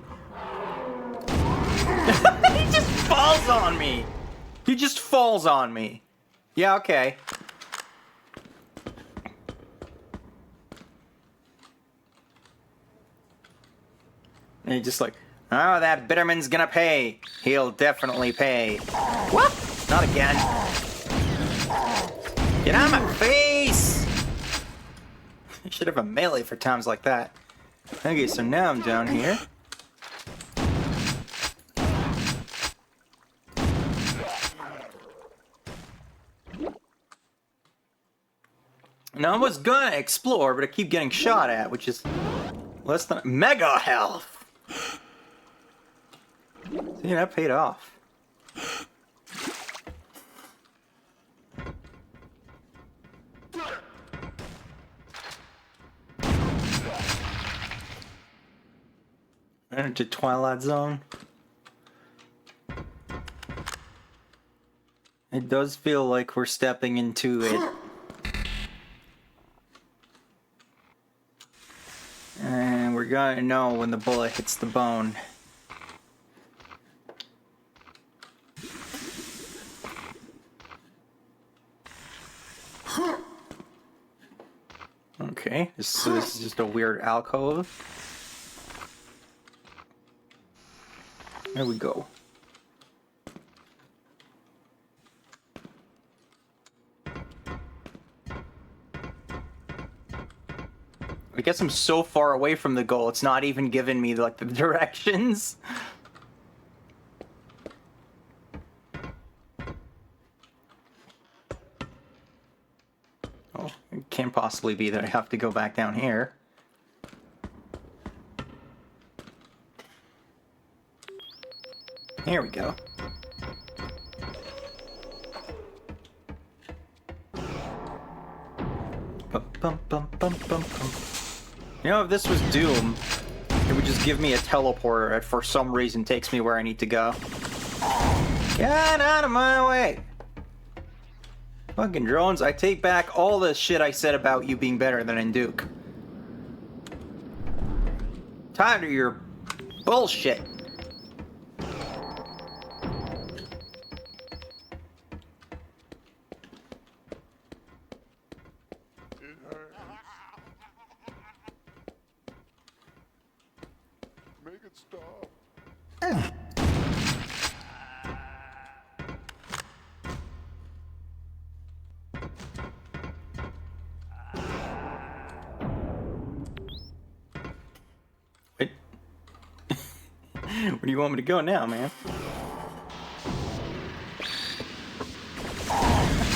He just falls on me! He just falls on me. Yeah, okay. And he just like, oh, that Bitterman's gonna pay. He'll definitely pay. What? Not again. Get out of my face! I should have a melee for times like that. Okay, so now I'm down here. Now I was gonna explore, but I keep getting shot at, which is less than mega health. See, that paid off. Into Twilight Zone. It does feel like we're stepping into it. And we're gonna know when the bullet hits the bone. Okay, so this is just a weird alcove. There we go. I guess I'm so far away from the goal, it's not even giving me like the directions. Oh, it can't possibly be that I have to go back down here. Here we go. Bum, bum, bum, bum, bum. You know, if this was Doom, it would just give me a teleporter that for some reason takes me where I need to go. Get out of my way! Fucking drones, I take back all the shit I said about you being better than in Duke. Tired of your bullshit. Make it stop. Wait. Where do you want me to go now, man?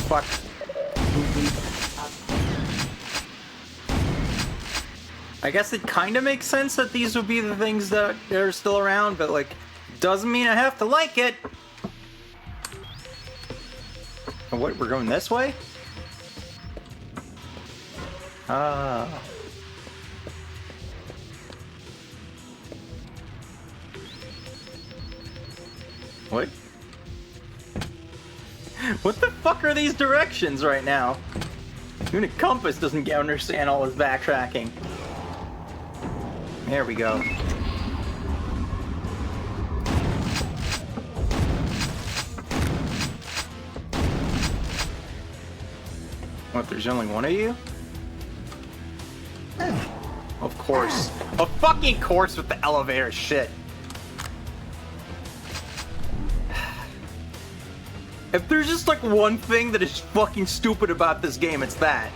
Fuck. I guess it kind of makes sense that these would be the things that are still around, but like, doesn't mean I have to like it. Oh, what? We're going this way? Ah. What? What the fuck are these directions right now? Even a compass doesn't understand all this backtracking. There we go. What, there's only one of you? Of course. Of fucking course with the elevator shit. If there's just like one thing that is fucking stupid about this game, it's that.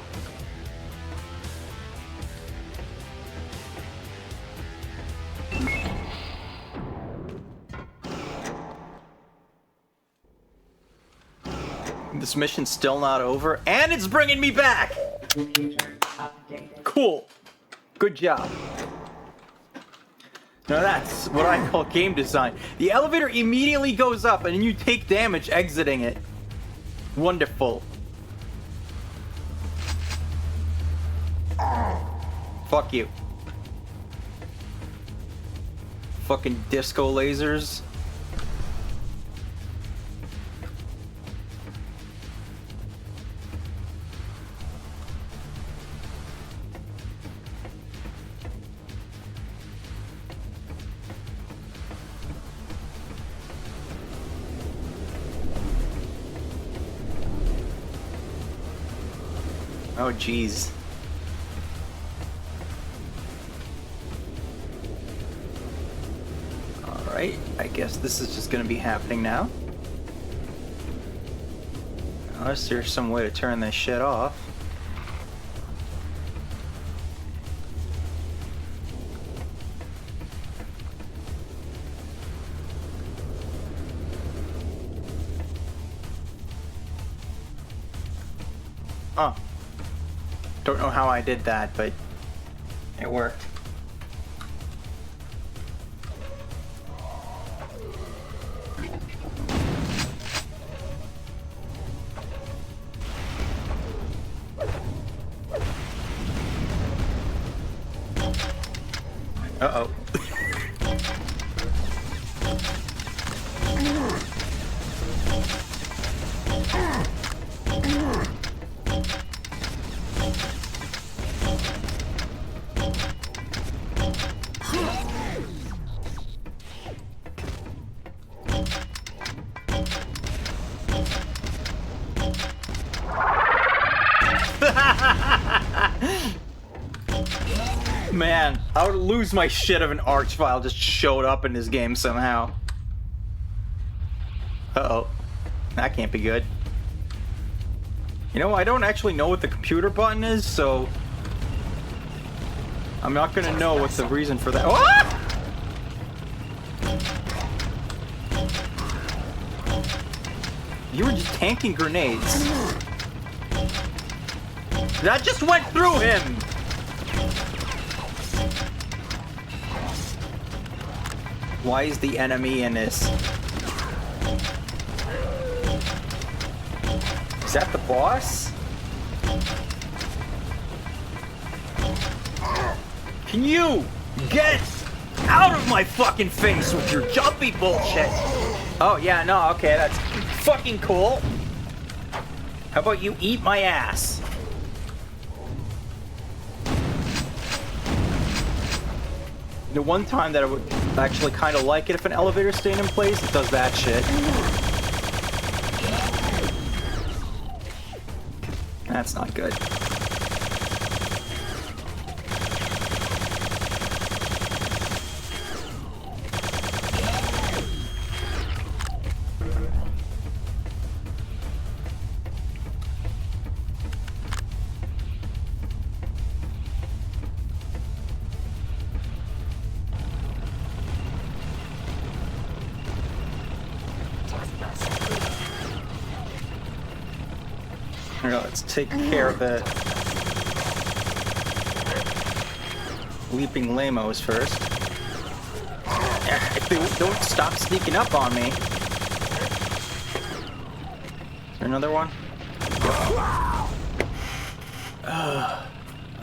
This mission's still not over, and it's bringing me back! Computer updated. Cool. Good job. Now that's what I call game design. The elevator immediately goes up, and then you take damage exiting it. Wonderful. Fuck you. Fucking disco lasers. Oh, jeez. Alright, I guess this is just gonna be happening now. Unless there's some way to turn this shit off. Oh. Don't know how I did that, but it worked. Uh-oh. Man, I would lose my shit if an arch file just showed up in this game somehow. Uh-oh. That can't be good. You know, I don't actually know what the computer button is, so... I'm not gonna know what the reason for that... Ah! You were just tanking grenades. That just went through him! Why is the enemy in this? Is that the boss? Can you get out of my fucking face with your jumpy bullshit? Oh yeah, no, okay, that's fucking cool. How about you eat my ass? The one time that I would actually kind of like it if an elevator stayed in place, it does that shit. That's not good. Let's take care of the leaping lamos first. If they don't stop sneaking up on me. Is there another one?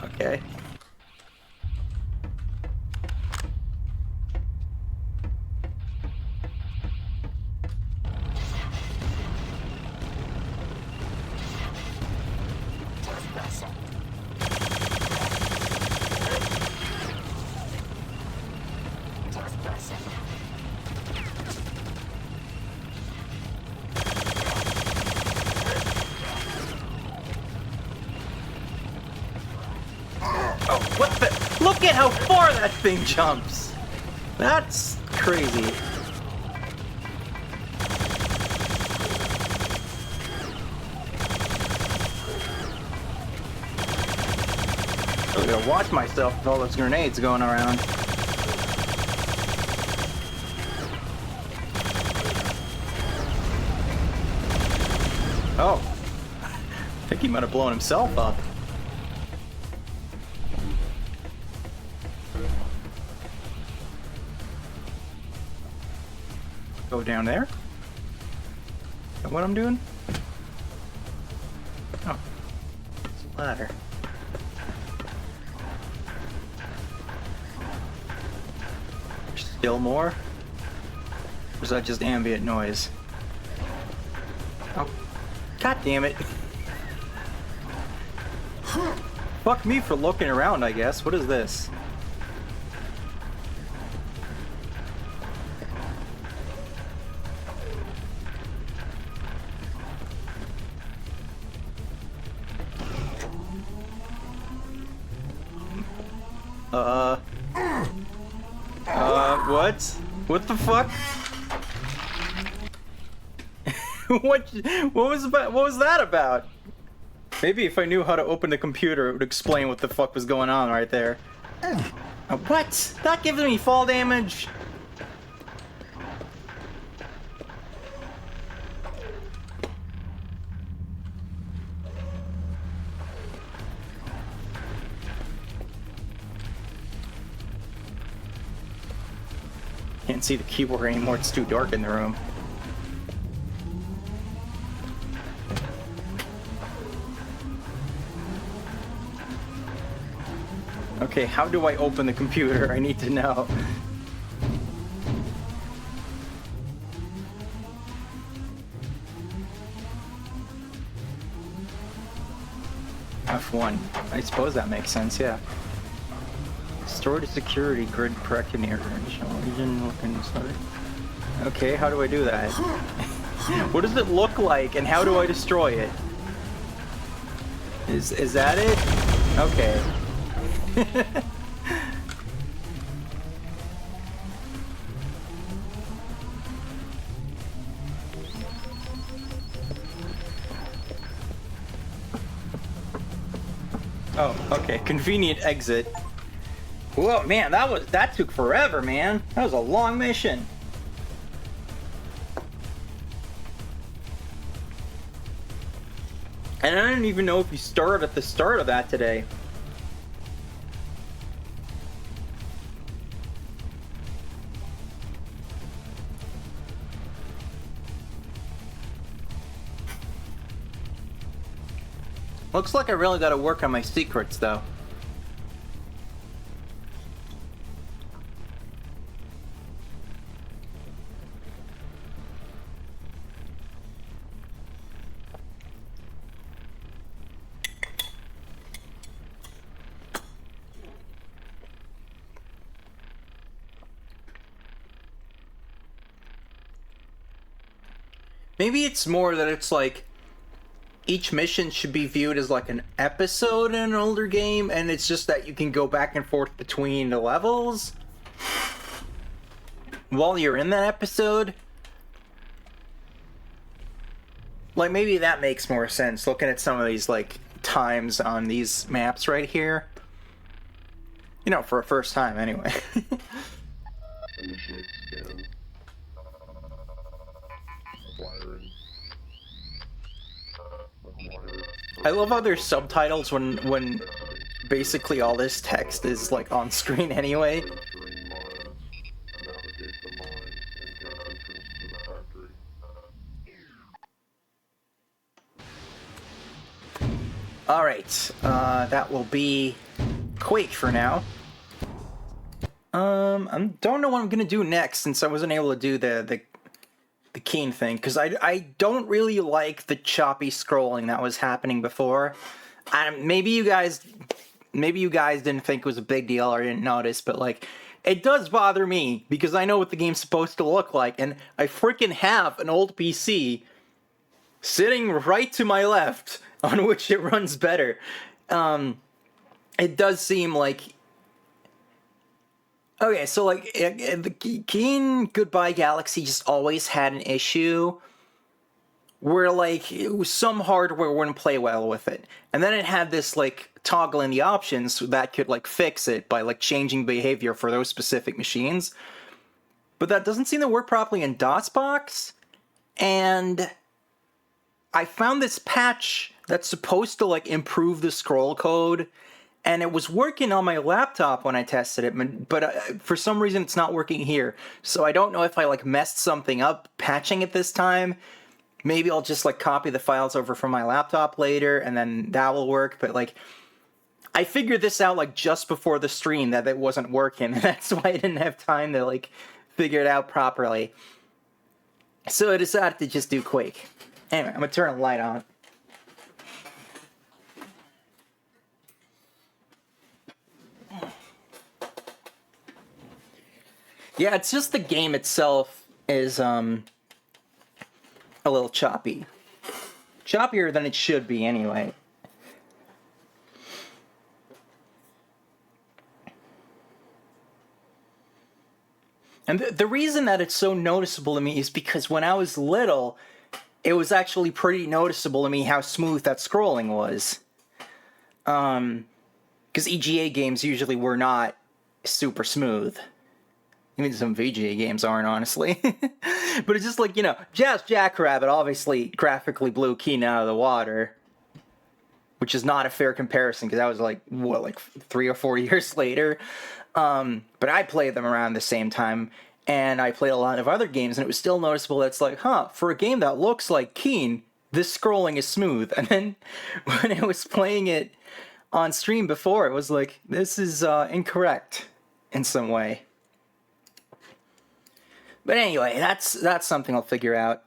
Okay. Oh, what the? Look at how far that thing jumps! That's crazy. I gotta watch myself with all those grenades going around. Oh. I think he might have blown himself up. Go down there? Is that what I'm doing? Oh. It's a ladder. There's still more? Or is that just ambient noise? Oh. God damn it. Fuck me for looking around, I guess. What is this? What? What the fuck? What was that about? Maybe if I knew how to open the computer, it would explain what the fuck was going on right there. What? That gives me fall damage? Can't see the keyboard anymore, it's too dark in the room. Okay, how do I open the computer? I need to know. F1. I suppose that makes sense, yeah. Store to security grid Precaneer. Region looking inside. Okay, how do I do that? What does it look like and how do I destroy it? Is that it? Okay. Oh, okay. Convenient exit. Whoa, man, that took forever, man. That was a long mission. And I didn't even know if you started at the start of that today. Looks like I really gotta work on my secrets, though. Maybe it's more that it's like each mission should be viewed as like an episode in an older game, and it's just that you can go back and forth between the levels while you're in that episode. Like, maybe that makes more sense, looking at some of these, like, times on these maps right here. You know, for a first time, anyway. I love how there's subtitles when basically all this text is like on screen anyway. Alright, that will be Quake for now. I don't know what I'm gonna do next since I wasn't able to do the keen thing, because I don't really like the choppy scrolling that was happening before. Maybe you guys didn't think it was a big deal or didn't notice, but like, it does bother me because I know what the game's supposed to look like, and I freaking have an old PC sitting right to my left on which it runs better. It does seem like... Okay, so like, the Keen Goodbye Galaxy just always had an issue where like, some hardware wouldn't play well with it. And then it had this like toggle in the options that could like fix it by like changing behavior for those specific machines. But that doesn't seem to work properly in DOSBox. And I found this patch that's supposed to like improve the scroll code, and it was working on my laptop when I tested it, but for some reason it's not working here. So I don't know if I like messed something up patching it this time. Maybe I'll just like copy the files over from my laptop later and then that will work. But like, I figured this out like just before the stream that it wasn't working. That's why I didn't have time to like figure it out properly. So I decided to just do Quake. Anyway, I'm gonna turn the light on. Yeah, it's just the game itself is a little choppy. Choppier than it should be, anyway. And the reason that it's so noticeable to me is because when I was little, it was actually pretty noticeable to me how smooth that scrolling was. Because EGA games usually were not super smooth. Even some VGA games aren't, honestly. But it's just like, Jazz Jackrabbit obviously graphically blew Keen out of the water. Which is not a fair comparison, because that was like 3 or 4 years later. But I played them around the same time, and I played a lot of other games, and it was still noticeable that it's like, for a game that looks like Keen, this scrolling is smooth. And then when I was playing it on stream before, it was like, this is incorrect in some way. But anyway, that's something I'll figure out.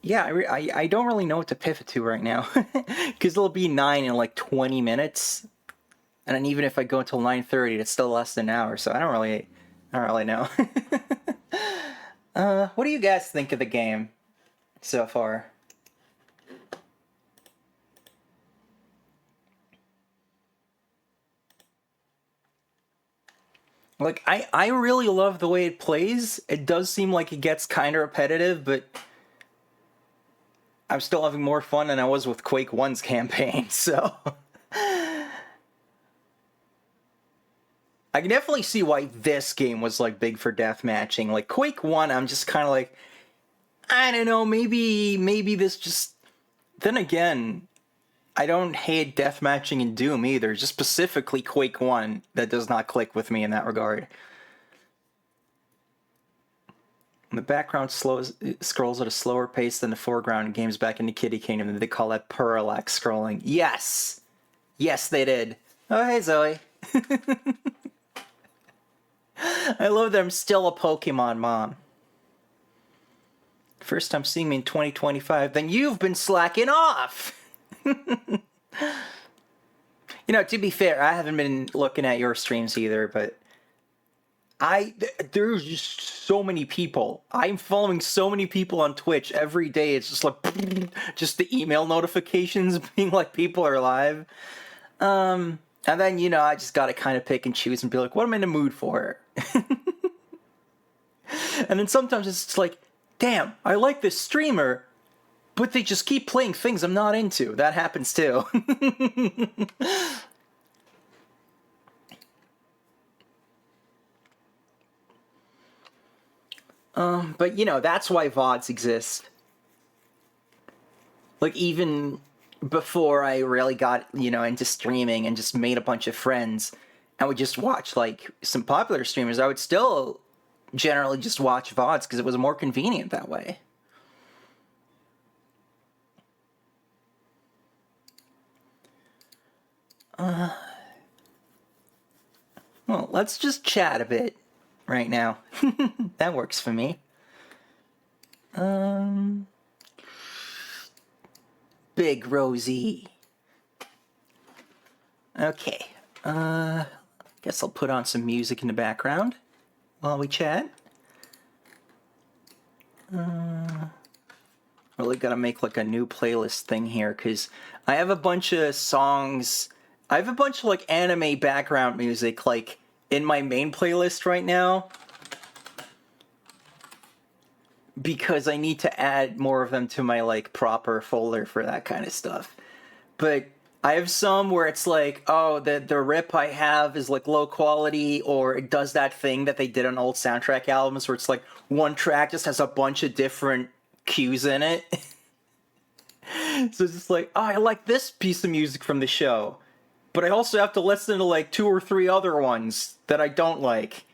Yeah, I don't really know what to pivot to right now, because it'll be 9 in like 20 minutes, and then even if I go until 9:30, it's still less than an hour. So I don't really know. What do you guys think of the game so far? Like, I really love the way it plays. It does seem like it gets kind of repetitive, but I'm still having more fun than I was with Quake 1's campaign, so... I can definitely see why this game was, like, big for deathmatching. Like, Quake 1, I'm just kind of like, I don't know, maybe this just... Then again, I don't hate deathmatching in Doom either, just specifically Quake 1 that does not click with me in that regard. The background scrolls at a slower pace than the foreground in games back in the Kiddie Kingdom, and they call that parallax scrolling. Yes! Yes, they did. Oh, hey, Zoe. I love that I'm still a Pokemon mom. First time seeing me in 2025, then you've been slacking off! To be fair, I haven't been looking at your streams either, but... there's just so many people. I'm following so many people on Twitch every day. It's just like, just the email notifications being like people are live. And then, I just gotta kind of pick and choose and be like, what am I in the mood for? And then sometimes it's just like, damn, I like this streamer, but they just keep playing things I'm not into. That happens too. But that's why VODs exist. Like, even before I really got, into streaming and just made a bunch of friends, and would just watch, like, some popular streamers, I would still generally just watch VODs because it was more convenient that way. Well, let's just chat a bit right now. That works for me. Big Rosie. Okay. Guess I'll put on some music in the background while we chat. Really gotta make like a new playlist thing here, because I have a bunch of songs. I have a bunch of like anime background music like in my main playlist right now, because I need to add more of them to my like proper folder for that kind of stuff. But I have some where it's like, oh, the rip I have is like low quality, or it does that thing that they did on old soundtrack albums where it's like one track just has a bunch of different cues in it. So it's just like, oh, I like this piece of music from the show, but I also have to listen to like 2 or 3 other ones that I don't like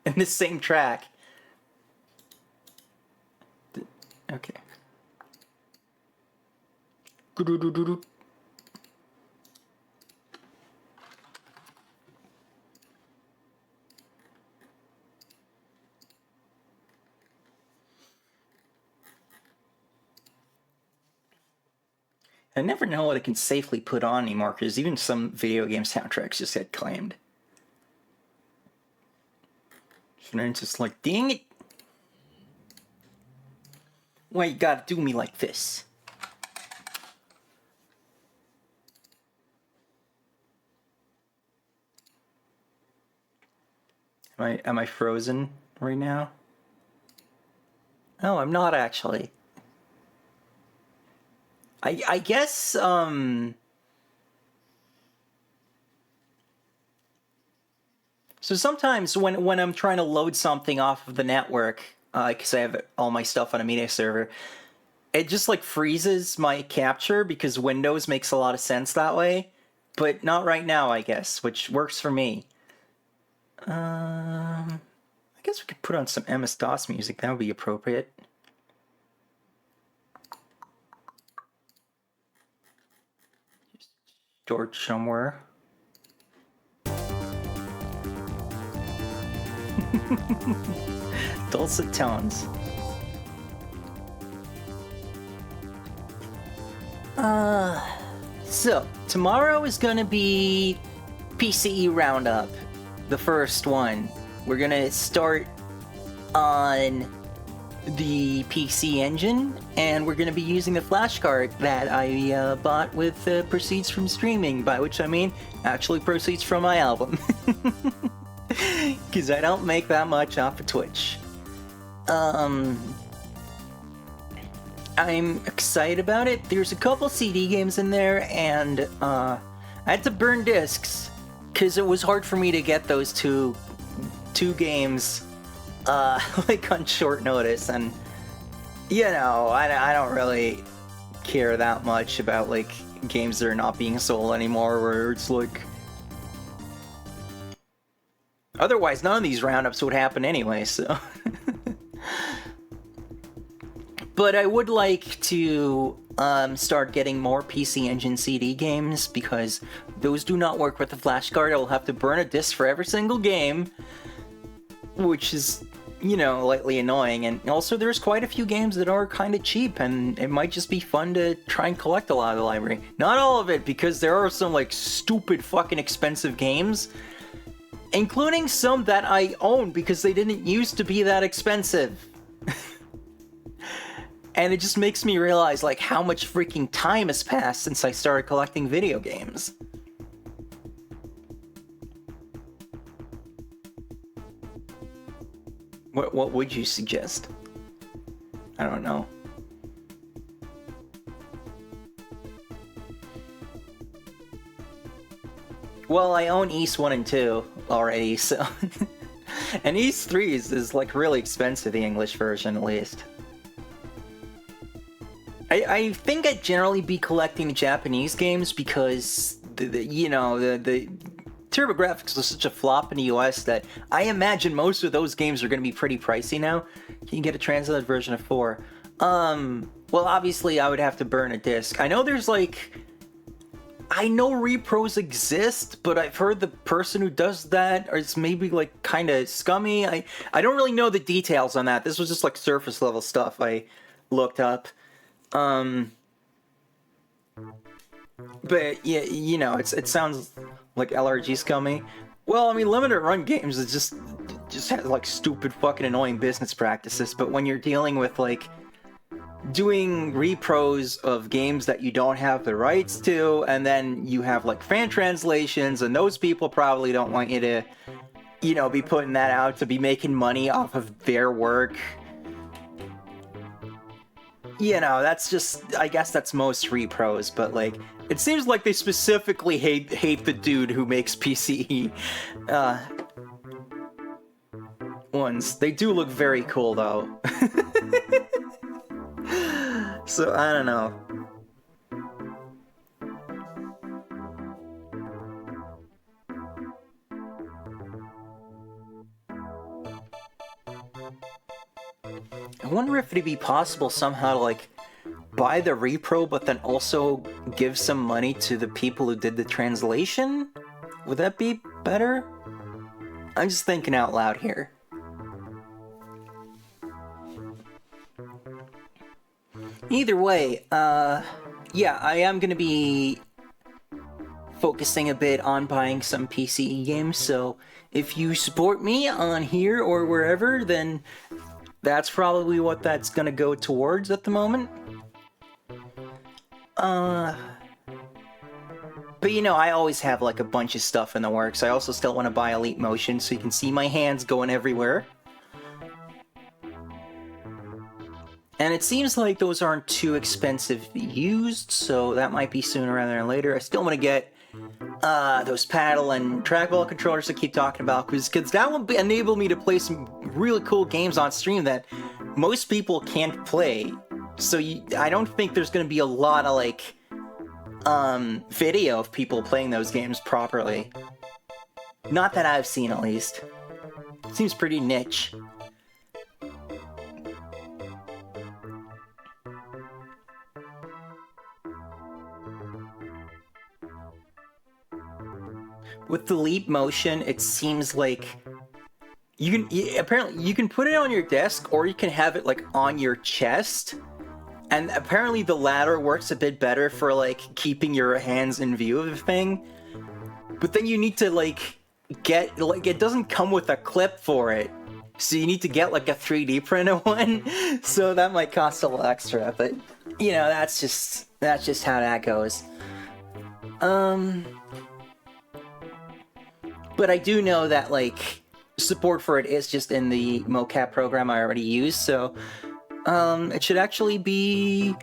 in the same track. Okay. I never know what I can safely put on anymore, because even some video game soundtracks just get claimed. So then it's just like, dang it! Why you gotta do me like this? Am I frozen right now? No, I'm not actually. I guess so sometimes when I'm trying to load something off of the network, because I have all my stuff on a media server, it just like freezes my capture because Windows makes a lot of sense that way, but not right now, I guess, which works for me. I guess we could put on some MS-DOS music. That would be appropriate. Stored somewhere. Dulcet tones. So tomorrow is gonna be PCE Roundup, the first one. We're gonna start on the PC Engine, and we're gonna be using the flash card that I bought with proceeds from streaming, by which I mean actually proceeds from my album. Because I don't make that much off of Twitch. I'm excited about it. There's a couple CD games in there, and I had to burn discs because it was hard for me to get those two games like on short notice. And you know, I don't really care that much about like games that are not being sold anymore, where it's like otherwise none of these roundups would happen anyway. So. But I would like to start getting more PC Engine CD games, because those do not work with the flash card. I will have to burn a disc for every single game, which is, you know, lightly annoying. And also there's quite a few games that are kind of cheap, and it might just be fun to try and collect a lot of the library. Not all of it, because there are some like stupid fucking expensive games, including some that I own because they didn't used to be that expensive. And it just makes me realize, like, how much freaking time has passed since I started collecting video games. What would you suggest? I don't know. Well, I own East 1 and 2 already, so... And East 3 is, like, really expensive, the English version, at least. I think I'd generally be collecting Japanese games because the TurboGrafx was such a flop in the US that I imagine most of those games are going to be pretty pricey now. You can get a translated version of 4. Well, obviously I would have to burn a disc. I know repros exist, but I've heard the person who does that is maybe like kind of scummy. I don't really know the details on that. This was just like surface level stuff I looked up. But yeah, you know, it sounds like LRG scummy. Well, I mean, limited run games is just has like stupid fucking annoying business practices. But when you're dealing with like doing repros of games that you don't have the rights to, and then you have like fan translations, and those people probably don't want you to, you know, be putting that out to be making money off of their work. You know, that's just, I guess that's most repros, but like, it seems like they specifically hate the dude who makes PCE ones. They do look very cool though. So, I don't know. I wonder if it'd be possible somehow to like buy the repro but then also give some money to the people who did the translation? Would that be better? I'm just thinking out loud here. Either way, yeah, I am gonna be focusing a bit on buying some PCE games, so if you support me on here or wherever, then that's probably what that's gonna go towards at the moment. But you know, I always have like a bunch of stuff in the works. I also still want to buy Elite Motion so you can see my hands going everywhere. And it seems like those aren't too expensive used, so that might be sooner rather than later. I still want to get those paddle and trackball controllers I keep talking about, because that will enable me to play some really cool games on stream that most people can't play. So I don't think there's going to be a lot of like video of people playing those games properly. Not that I've seen, at least. Seems pretty niche. With the Leap Motion, it seems like apparently you can put it on your desk, or you can have it like on your chest. And apparently the latter works a bit better for like keeping your hands in view of the thing. But then you need to like get like, it doesn't come with a clip for it, so you need to get like a 3D printed one. So that might cost a little extra, but you know, that's just how that goes. But I do know that like support for it is just in the mocap program I already use, so it should actually be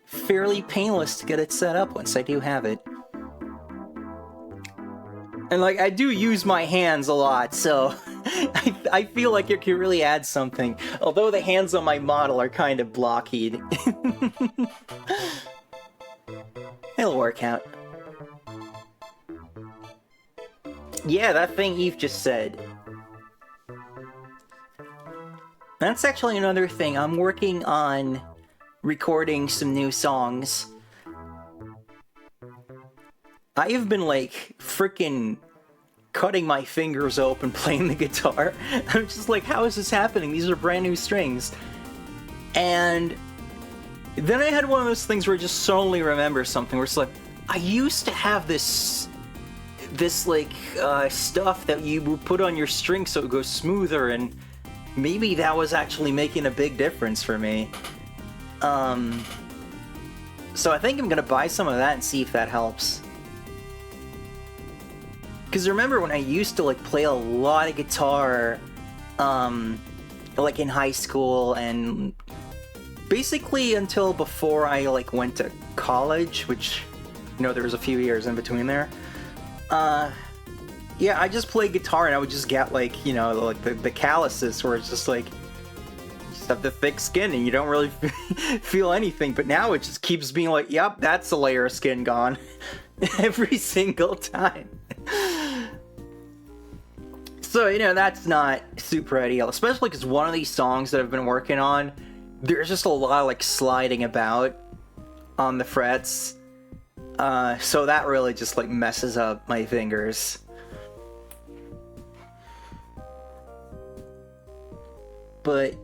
fairly painless to get it set up once I do have it. And like, I do use my hands a lot, so I feel like it could really add something. Although the hands on my model are kind of blocky. It'll work out. Yeah, that thing Eve just said. That's actually another thing. I'm working on recording some new songs. I have been like freaking cutting my fingers open playing the guitar. I'm just like, how is this happening? These are brand new strings. And then I had one of those things where I just suddenly remember something where it's like, I used to have this like stuff that you would put on your string so it goes smoother, and maybe that was actually making a big difference for me. So I think I'm gonna buy some of that and see if that helps. Because remember when I used to like play a lot of guitar, like in high school and basically until before I like went to college, which, you know, there was a few years in between there. Yeah, I just played guitar and I would just get like, you know, like the calluses where it's just like, you just have the thick skin and you don't really feel anything. But now it just keeps being like, yep, that's a layer of skin gone every single time. So, you know, that's not super ideal, especially because one of these songs that I've been working on, there's just a lot of like sliding about on the frets. So that really just like messes up my fingers. But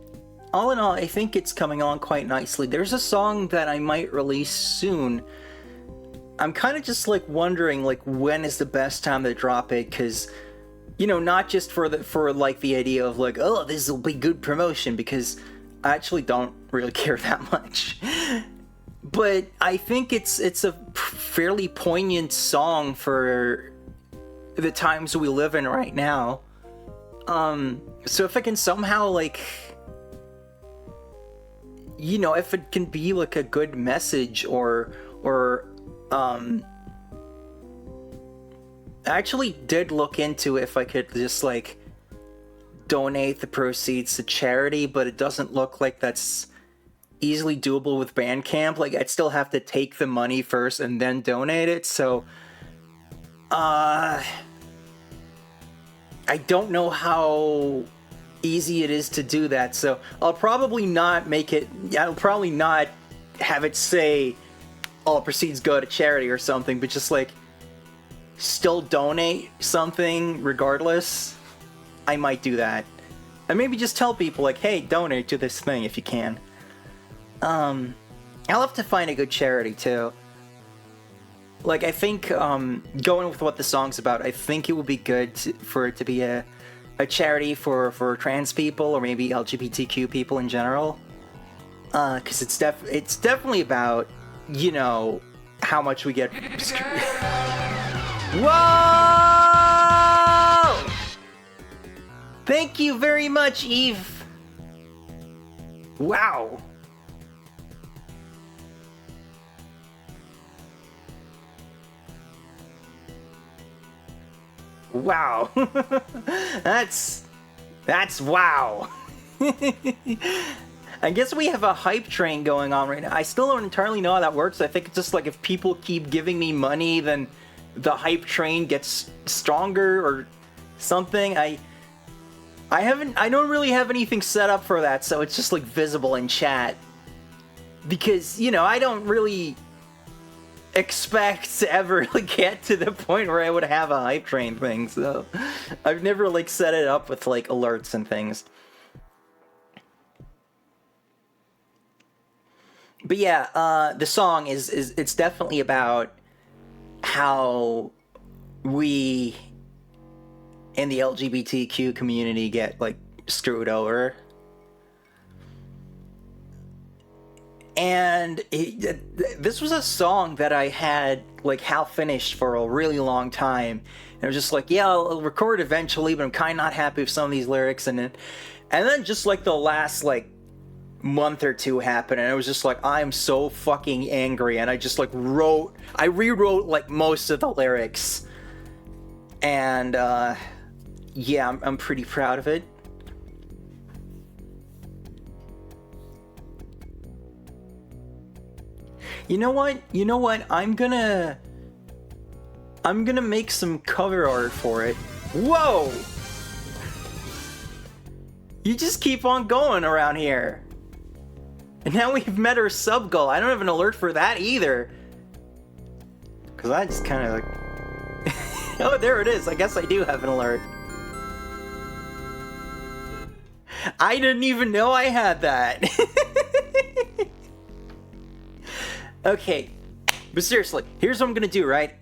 all in all, I think it's coming on quite nicely. There's a song that I might release soon. I'm kind of just like wondering like when is the best time to drop it, because, you know, not just for like the idea of like, oh, this will be good promotion, because I actually don't really care that much. But I think it's a fairly poignant song for the times we live in right now. So if I can somehow like, you know, if it can be like a good message or I actually did look into if I could just like donate the proceeds to charity, but it doesn't look like that's easily doable with Bandcamp. Like, I'd still have to take the money first and then donate it, so I don't know how easy it is to do that, so I'll probably not make it, I'll probably not have it say all proceeds go to charity or something, but just like still donate something regardless. I might do that. And maybe just tell people like, hey, donate to this thing if you can. I'll have to find a good charity too. Like, I think going with what the song's about, I think it would be good for it to be a charity for trans people, or maybe LGBTQ people in general. Because it's definitely about, you know, how much we get. Whoa! Thank you very much, Eve. Wow. Wow. That's wow. I guess we have a hype train going on right now. I still don't entirely know how that works. I think it's just like if people keep giving me money, then the hype train gets stronger or something. I don't really have anything set up for that, so it's just like visible in chat. Because, you know, I don't really expect to ever like get to the point where I would have a hype train thing, so I've never like set it up with like alerts and things. But yeah, the song is it's definitely about how we in the LGBTQ community get like screwed over. And this was a song that I had like half finished for a really long time. And I was just like, yeah, I'll record eventually, but I'm kind of not happy with some of these lyrics. And then just like the last like month or two happened, and I was just like, I'm so fucking angry. And I just like rewrote like most of the lyrics. And yeah, I'm pretty proud of it. You know what? I'm gonna make some cover art for it. Whoa! You just keep on going around here. And now we've met our sub goal. I don't have an alert for that either. Cause I just kind of like... Oh, there it is. I guess I do have an alert. I didn't even know I had that. Okay, but seriously, here's what I'm gonna do, right?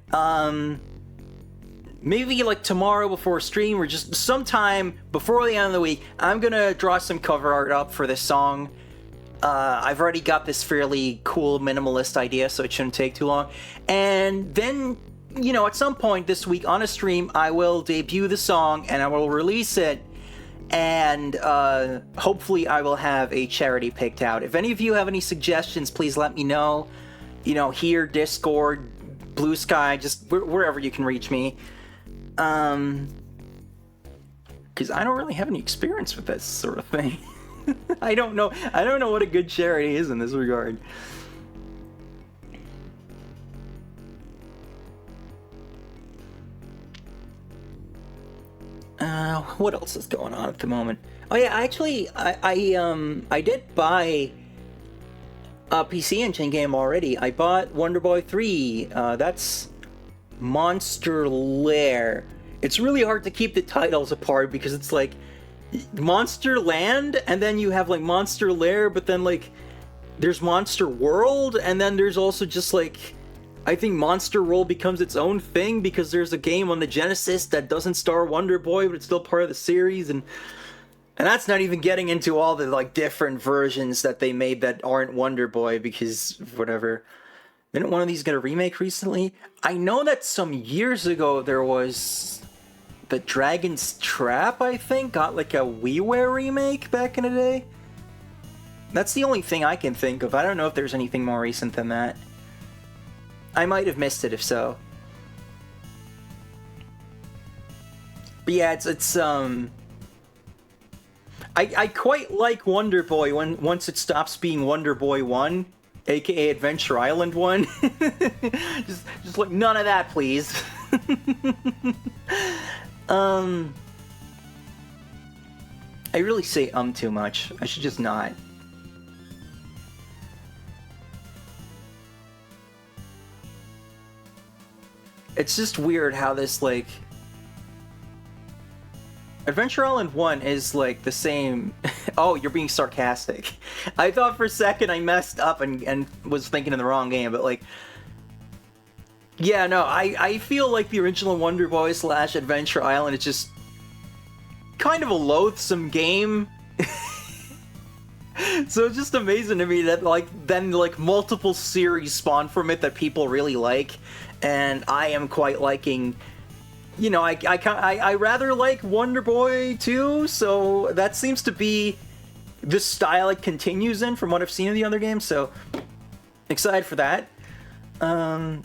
Maybe like tomorrow before stream or just sometime before the end of the week, I'm gonna draw some cover art up for this song. I've already got this fairly cool minimalist idea, so it shouldn't take too long. And then, you know, at some point this week on a stream, I will debut the song and I will release it. And hopefully I will have a charity picked out. If any of you have any suggestions, please let me know. You know, here, Discord, Blue Sky, just wherever you can reach me. Because I don't really have any experience with this sort of thing. I don't know what a good charity is in this regard. What else is going on at the moment? Oh yeah, actually, I did buy a PC Engine game already. I bought Wonder Boy 3. That's Monster Lair. It's really hard to keep the titles apart because it's like Monster Land, and then you have like Monster Lair, but then like there's Monster World, and then there's also just like I think Monster World becomes its own thing because there's a game on the Genesis that doesn't star Wonder Boy, but it's still part of the series, and that's not even getting into all the like different versions that they made that aren't Wonder Boy because whatever. Didn't one of these get a remake recently? I know that some years ago there was the Dragon's Trap, I think, got like a WiiWare remake back in the day. That's the only thing I can think of. I don't know if there's anything more recent than that. I might have missed it if so. But yeah, it's I quite like Wonder Boy once it stops being Wonder Boy 1, aka Adventure Island 1. just like none of that, please. I really say too much. I should just not. It's just weird how this, like... Adventure Island 1 is, like, the same... Oh, you're being sarcastic. I thought for a second I messed up and was thinking of the wrong game, but, like... Yeah, no, I feel like the original Wonder Boy / Adventure Island is just... kind of a loathsome game. So it's just amazing to me that then multiple series spawn from it that people really like, and I am quite liking. I rather like Wonder Boy too, so that seems to be the style it continues in from what I've seen in the other games. So excited for that. But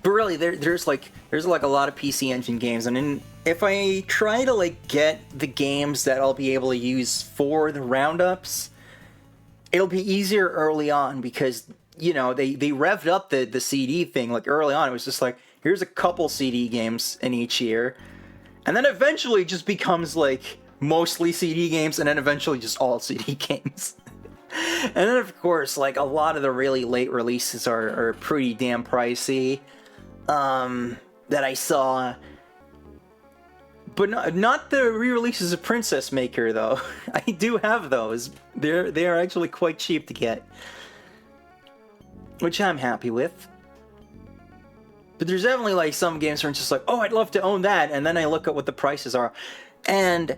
really, there's a lot of PC Engine games, and if I try to get the games that I'll be able to use for the roundups, it'll be easier early on because they revved up the CD thing early on. It was just here's a couple CD games in each year, and then eventually it just becomes mostly CD games, and then eventually just all CD games. And then of course a lot of the really late releases are pretty damn pricey that I saw. But not the re-releases of Princess Maker, though. I do have those. They are actually quite cheap to get, which I'm happy with. But there's definitely some games where it's just oh, I'd love to own that, and then I look at what the prices are, and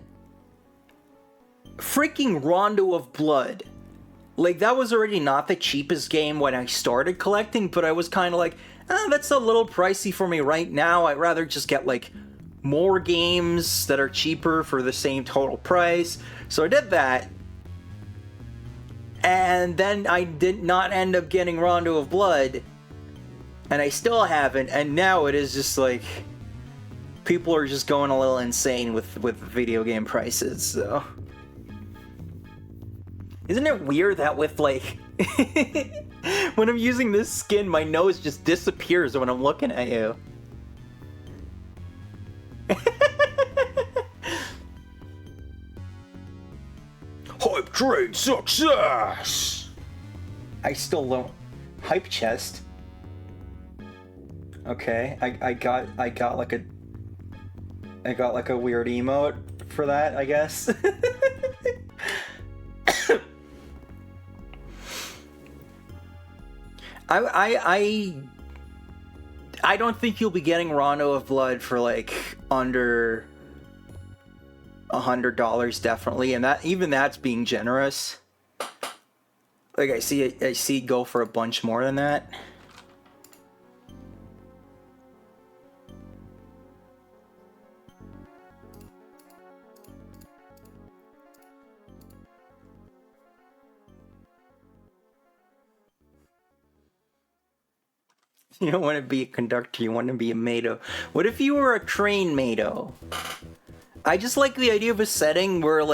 freaking Rondo of Blood, that was already not the cheapest game when I started collecting, but I was kind of that's a little pricey for me right now. I'd rather just get more games that are cheaper for the same total price. So I did that, and then I did not end up getting Rondo of Blood, and I still haven't, and now it is just people are just going a little insane with video game prices. So isn't it weird that with when I'm using this skin, my nose just disappears when I'm looking at you? Hype train success! I still don't. Hype chest? Okay, I got a weird emote for that, I guess. I don't think you'll be getting Rondo of Blood for under $100 definitely, and that's being generous. I see it go for a bunch more than that. You don't want to be a conductor, you want to be a Mado. What if you were a train Mado? I just like the idea of a setting where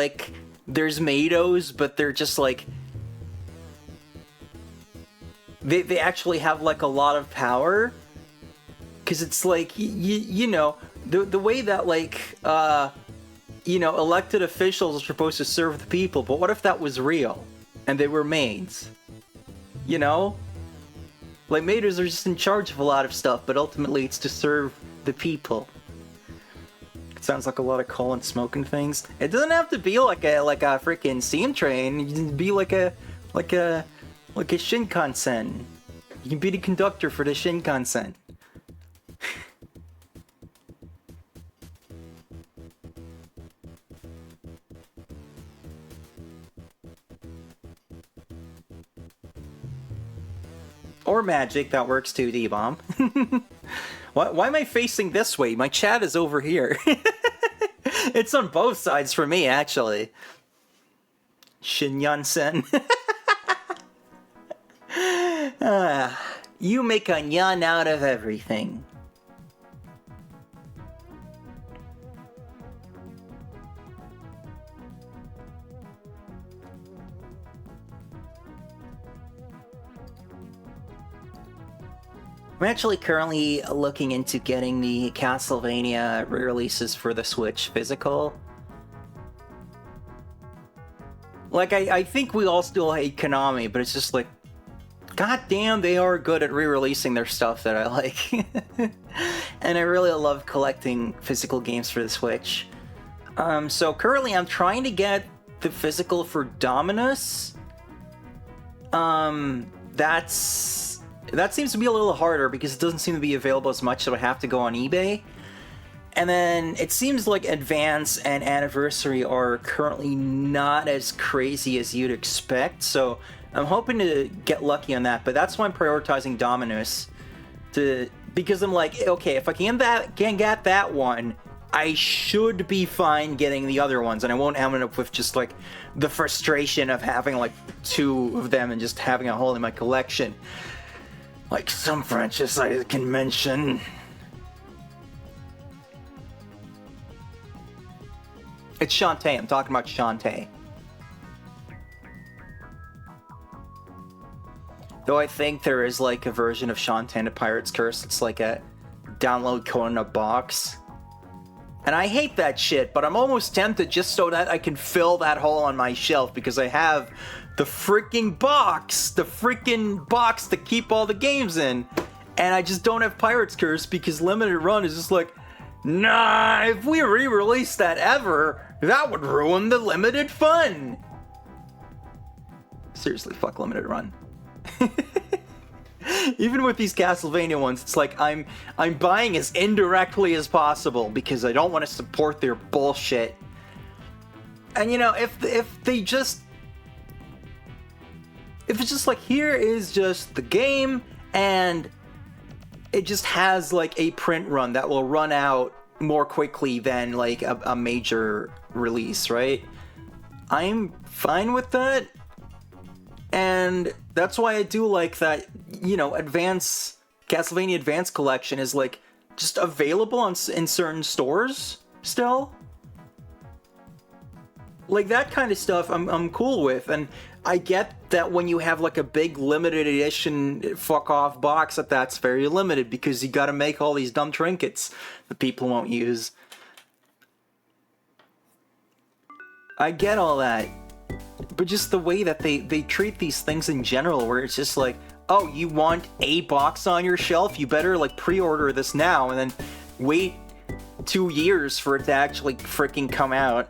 there's Mados, but they're just they actually have a lot of power. Cause it's the way that elected officials are supposed to serve the people, but what if that was real and they were maids? Maiders are just in charge of a lot of stuff, but ultimately it's to serve the people. It sounds like a lot of coal and smoke and things. It doesn't have to be like a freaking steam train. You can be like a Shinkansen. You can be the conductor for the Shinkansen. Or magic, that works too, D-Bomb. Why am I facing this way? My chat is over here. It's on both sides for me, actually. Shinyansen. You make a nyan out of everything. I'm actually currently looking into getting the Castlevania re-releases for the Switch physical. I think we all still hate Konami, but it's just god damn, they are good at re-releasing their stuff that I like. And I really love collecting physical games for the Switch. So currently I'm trying to get the physical for Dominus. That seems to be a little harder because it doesn't seem to be available as much, so I have to go on eBay. And then it seems like Advance and Anniversary are currently not as crazy as you'd expect, so I'm hoping to get lucky on that, but that's why I'm prioritizing Dominus. Because I'm like, okay, if I can get that one, I should be fine getting the other ones, and I won't end up with just like the frustration of having like 2 of them and just having a hole in my collection. Like some franchise I can mention. It's Shantae. I'm talking about Shantae. Though I think there is like a version of Shantae and the Pirate's Curse. It's like a download code in a box. And I hate that shit, but I'm almost tempted just so that I can fill that hole on my shelf because I have the freaking box to keep all the games in. And I just don't have Pirate's Curse because Limited Run is just like, nah, if we re-release that ever, that would ruin the limited fun. Seriously, fuck Limited Run. Even with these Castlevania ones, it's like I'm buying as indirectly as possible because I don't want to support their bullshit. And you know, if it's just like, here is just the game and it just has like a print run that will run out more quickly than like a major release, right? I'm fine with that. And that's why I do like that, you know, Castlevania Advance Collection is like just available in certain stores still. Like that kind of stuff I'm cool with, and I get that when you have like a big limited edition fuck off box that's very limited because you gotta make all these dumb trinkets that people won't use. I get all that. But just the way that they treat these things in general, where it's just like, oh, you want a box on your shelf? You better like pre-order this now and then wait 2 years for it to actually freaking come out.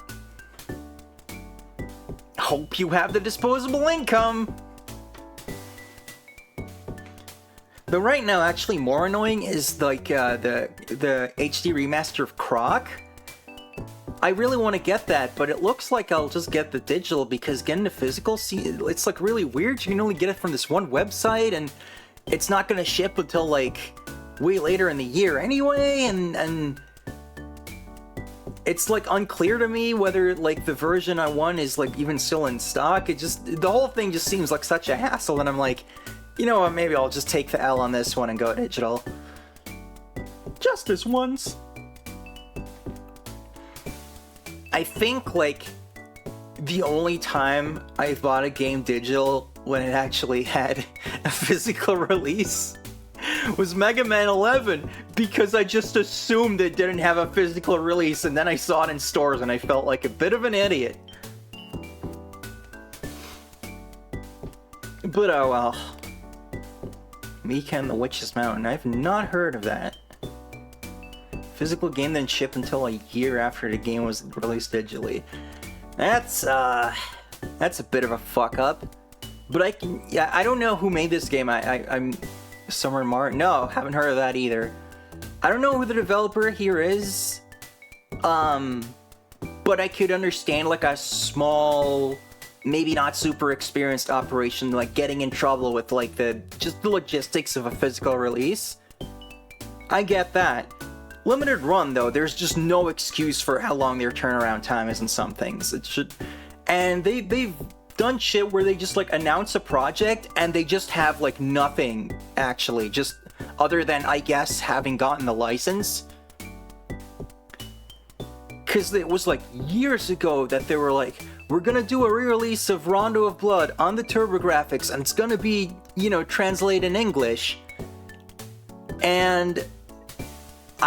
Hope you have the disposable income. Though right now, actually more annoying is like the HD remaster of Croc. I really want to get that, but it looks like I'll just get the digital because getting the physical, it's like really weird. You can only get it from this one website, and it's not going to ship until like way later in the year anyway, and it's like unclear to me whether like the version I want is like even still in stock. The whole thing just seems like such a hassle, and I'm like, you know what, maybe I'll just take the L on this one and go digital. Just this once. I think like the only time I bought a game digital when it actually had a physical release was Mega Man 11 because I just assumed it didn't have a physical release, and then I saw it in stores and I felt like a bit of an idiot. But oh well. Mika and the Witch's Mountain. I've not heard of that. Physical game then shipped until a year after the game was released digitally. That's a bit of a fuck up. But I don't know who made this game. I'm Summer Martin. No, haven't heard of that either. I don't know who the developer here is. But I could understand like a small, maybe not super experienced operation like getting in trouble with like the logistics of a physical release. I get that. Limited Run, though, there's just no excuse for how long their turnaround time is in some things. And they've done shit where they just like announce a project and they just have like nothing actually, just other than I guess having gotten the license. Because it was like years ago that they were like, we're gonna do a re-release of Rondo of Blood on the TurboGrafx and it's gonna be, you know, translated in English. And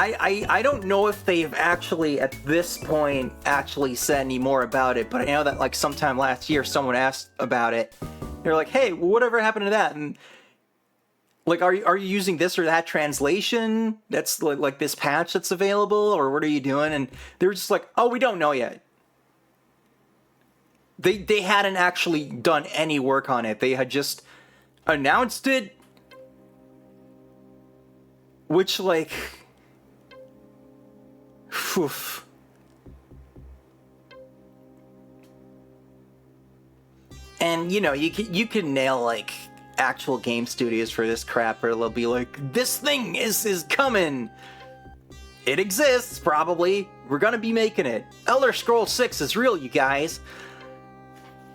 I don't know if they've actually, at this point, actually said any more about it, but I know that, like, sometime last year, someone asked about it. They're like, hey, whatever happened to that? And, like, are you using this or that translation that's, like this patch that's available, or what are you doing? And they were just like, oh, we don't know yet. They hadn't actually done any work on it. They had just announced it, which, like... Oof. And you know, you can nail like actual game studios for this crap, or they'll be like, this thing is coming. It exists, probably. We're gonna be making it. Elder Scrolls 6 is real, you guys.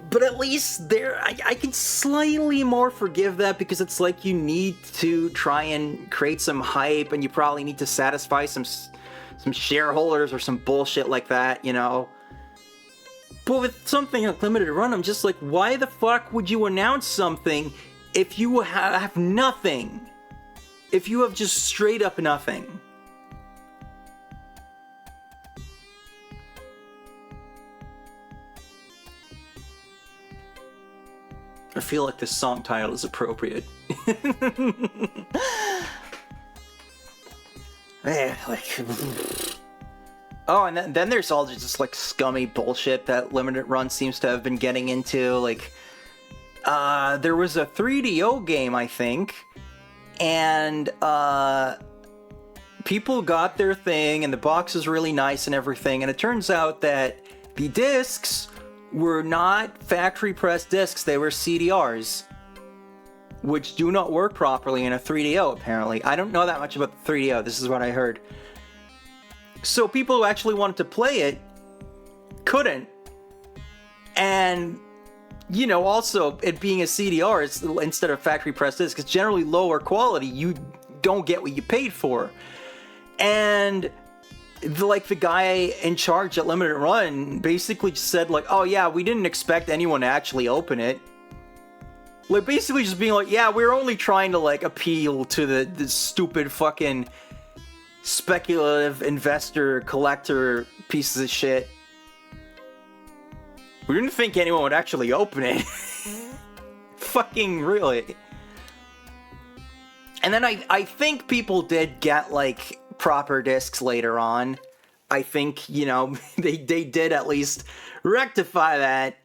But at least there, I can slightly more forgive that, because it's like you need to try and create some hype, and you probably need to satisfy some shareholders or some bullshit like that, you know? But with something like limited run, I'm just like, why the fuck would you announce something if you have nothing? If you have just straight up nothing? I feel like this song title is appropriate. Oh, and then there's all just like scummy bullshit that Limited Run seems to have been getting into. Like, there was a 3DO game, I think, and people got their thing, and the box is really nice and everything, and it turns out that the discs were not factory pressed discs, they were CDRs, which do not work properly in a 3DO, apparently. I don't know that much about the 3DO, this is what I heard. So people who actually wanted to play it couldn't. And, you know, also, it being a CDR instead of factory pressed disc, it's generally lower quality. You don't get what you paid for. And the guy in charge at Limited Run basically just said, like, oh yeah, we didn't expect anyone to actually open it. Like, basically just being like, yeah, we're only trying to, like, appeal to the stupid fucking speculative investor collector pieces of shit. We didn't think anyone would actually open it. Fucking really. And then I think people did get, like, proper discs later on. I think, you know, they did at least rectify that.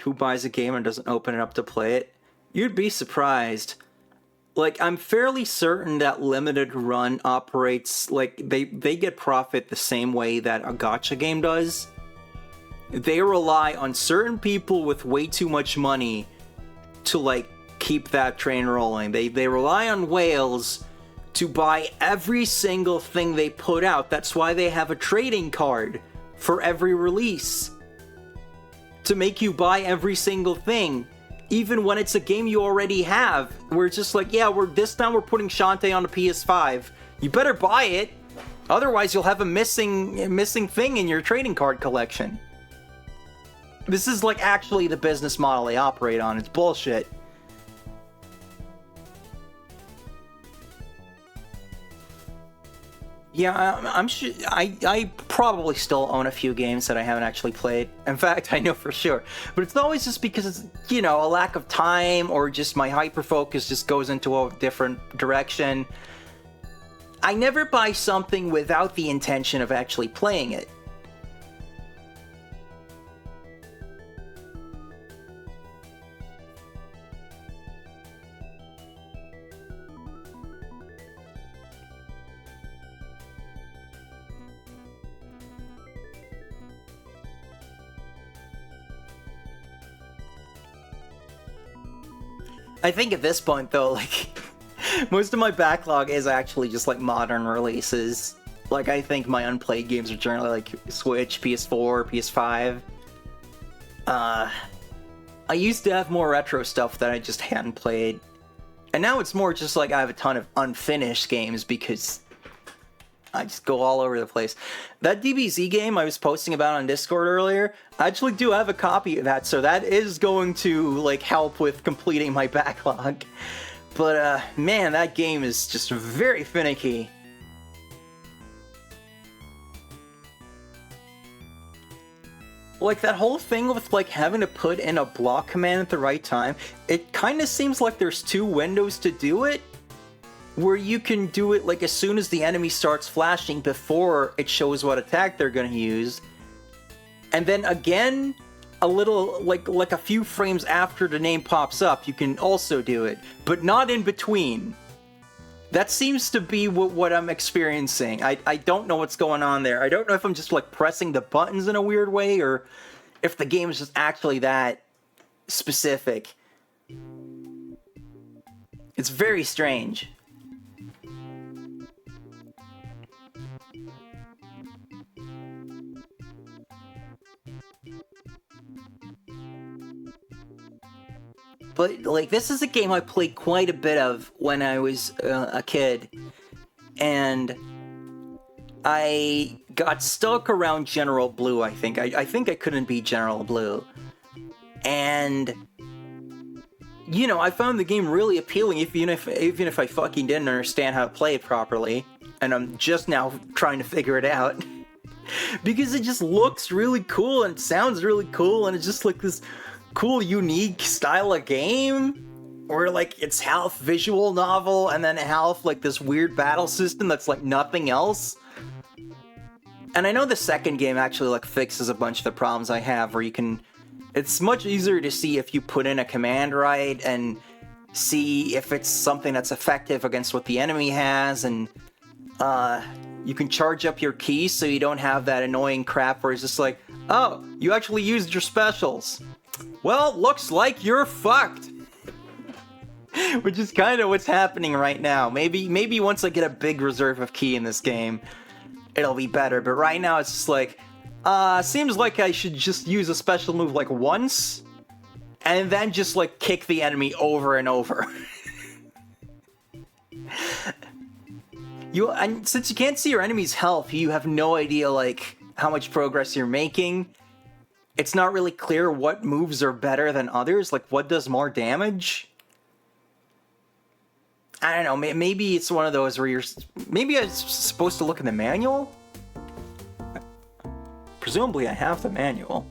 Who buys a game and doesn't open it up to play it? You'd be surprised. Like, I'm fairly certain that Limited Run operates, like, they get profit the same way that a gacha game does. They rely on certain people with way too much money to, like, keep that train rolling. They rely on whales to buy every single thing they put out. That's why they have a trading card for every release. To make you buy every single thing. Even when it's a game you already have. We're just like, yeah, this time we're putting Shantae on the PS5. You better buy it. Otherwise you'll have a missing thing in your trading card collection. This is like actually the business model they operate on. It's bullshit. Yeah, I'm sure. I probably still own a few games that I haven't actually played. In fact, I know for sure. But it's always just because it's, you know, a lack of time, or just my hyper focus just goes into a different direction. I never buy something without the intention of actually playing it. I think at this point, though, like, most of my backlog is actually just, like, modern releases. Like, I think my unplayed games are generally, like, Switch, PS4, PS5. I used to have more retro stuff that I just hadn't played. And now it's more just, like, I have a ton of unfinished games because I just go all over the place. That DBZ game I was posting about on Discord earlier, I actually do have a copy of that, so that is going to, like, help with completing my backlog. But, man, that game is just very finicky. Like, that whole thing with, like, having to put in a block command at the right time, it kind of seems like there's two windows to do it. Where you can do it, like, as soon as the enemy starts flashing before it shows what attack they're gonna use. And then again, a little, like a few frames after the name pops up, you can also do it. But not in between. That seems to be what I'm experiencing. I don't know what's going on there. I don't know if I'm just like pressing the buttons in a weird way or if the game is just actually that specific. It's very strange. But, like, this is a game I played quite a bit of when I was a kid. And I got stuck around General Blue, I think. I think I couldn't beat General Blue. And, you know, I found the game really appealing, even if I fucking didn't understand how to play it properly. And I'm just now trying to figure it out. Because it just looks really cool and it sounds really cool, and it's just like this cool, unique style of game where like it's half visual novel and then half like this weird battle system that's like nothing else. And I know the second game actually like fixes a bunch of the problems I have, where you can, it's much easier to see if you put in a command right and see if it's something that's effective against what the enemy has, and you can charge up your keys so you don't have that annoying crap where it's just like, oh, you actually used your specials. Well, looks like you're fucked. Which is kind of what's happening right now. Maybe once I get a big reserve of key in this game, it'll be better. But right now it's just like, seems like I should just use a special move like once, and then just like kick the enemy over and over. And since you can't see your enemy's health, you have no idea like how much progress you're making. It's not really clear what moves are better than others, like what does more damage. I don't know, maybe it's one of those where maybe I'm supposed to look in the manual? Presumably I have the manual.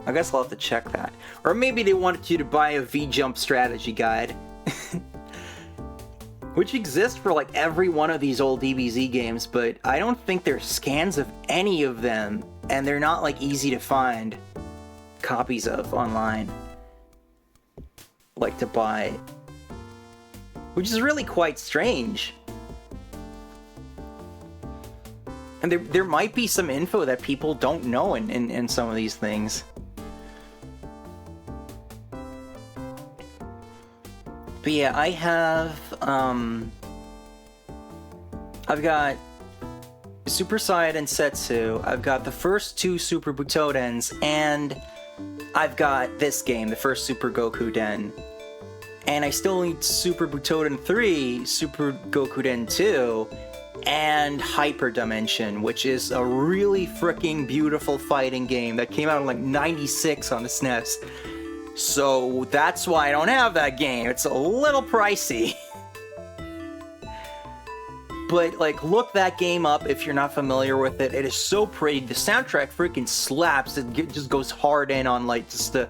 I guess I'll have to check that. Or maybe they wanted you to buy a V-Jump strategy guide. Which exists for like every one of these old DBZ games, but I don't think there's scans of any of them, and they're not like easy to find copies of online, like to buy. Which is really quite strange. And there might be some info that people don't know in some of these things. But yeah, I have, I've got Super Saiyan Setsu, I've got the first two Super Butodens, and I've got this game, the first Super Goku Den. And I still need Super Butoden 3, Super Goku Den 2, and Hyper Dimension, which is a really freaking beautiful fighting game that came out in like 96 on the SNES. So that's why I don't have that game. It's a little pricey. But like, look that game up if you're not familiar with it. It is so pretty. The soundtrack freaking slaps. It just goes hard in on like just the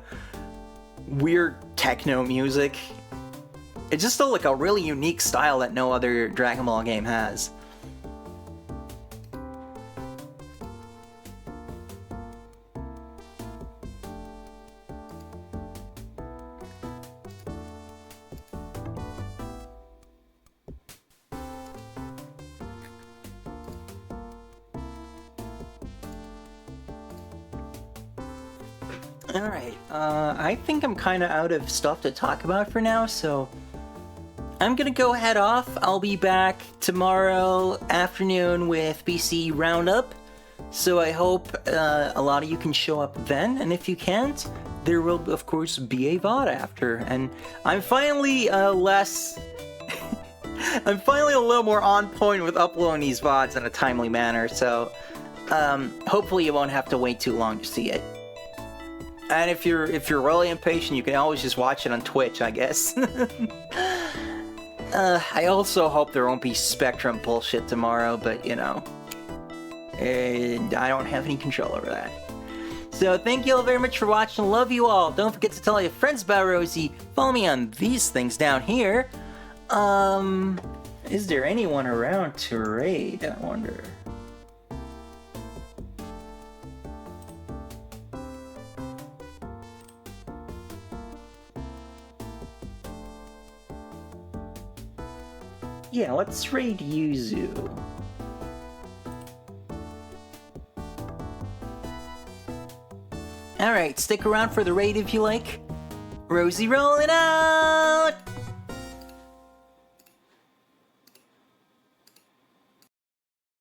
weird techno music. It's just like a really unique style that no other Dragon Ball game has. Alright, I think I'm kind of out of stuff to talk about for now, so I'm gonna go head off. I'll be back tomorrow afternoon with BC Roundup, so I hope a lot of you can show up then, and if you can't, there will of course be a VOD after, and I'm finally less... I'm finally a little more on point with uploading these VODs in a timely manner, so hopefully you won't have to wait too long to see it. And if you're really impatient, you can always just watch it on Twitch, I guess. I also hope there won't be Spectrum bullshit tomorrow, but you know, and I don't have any control over that. So thank you all very much for watching. Love you all. Don't forget to tell all your friends about Rosie. Follow me on these things down here. Is there anyone around to raid? I wonder. Yeah, let's raid Yuzu. Alright, stick around for the raid if you like. Rosie rolling out!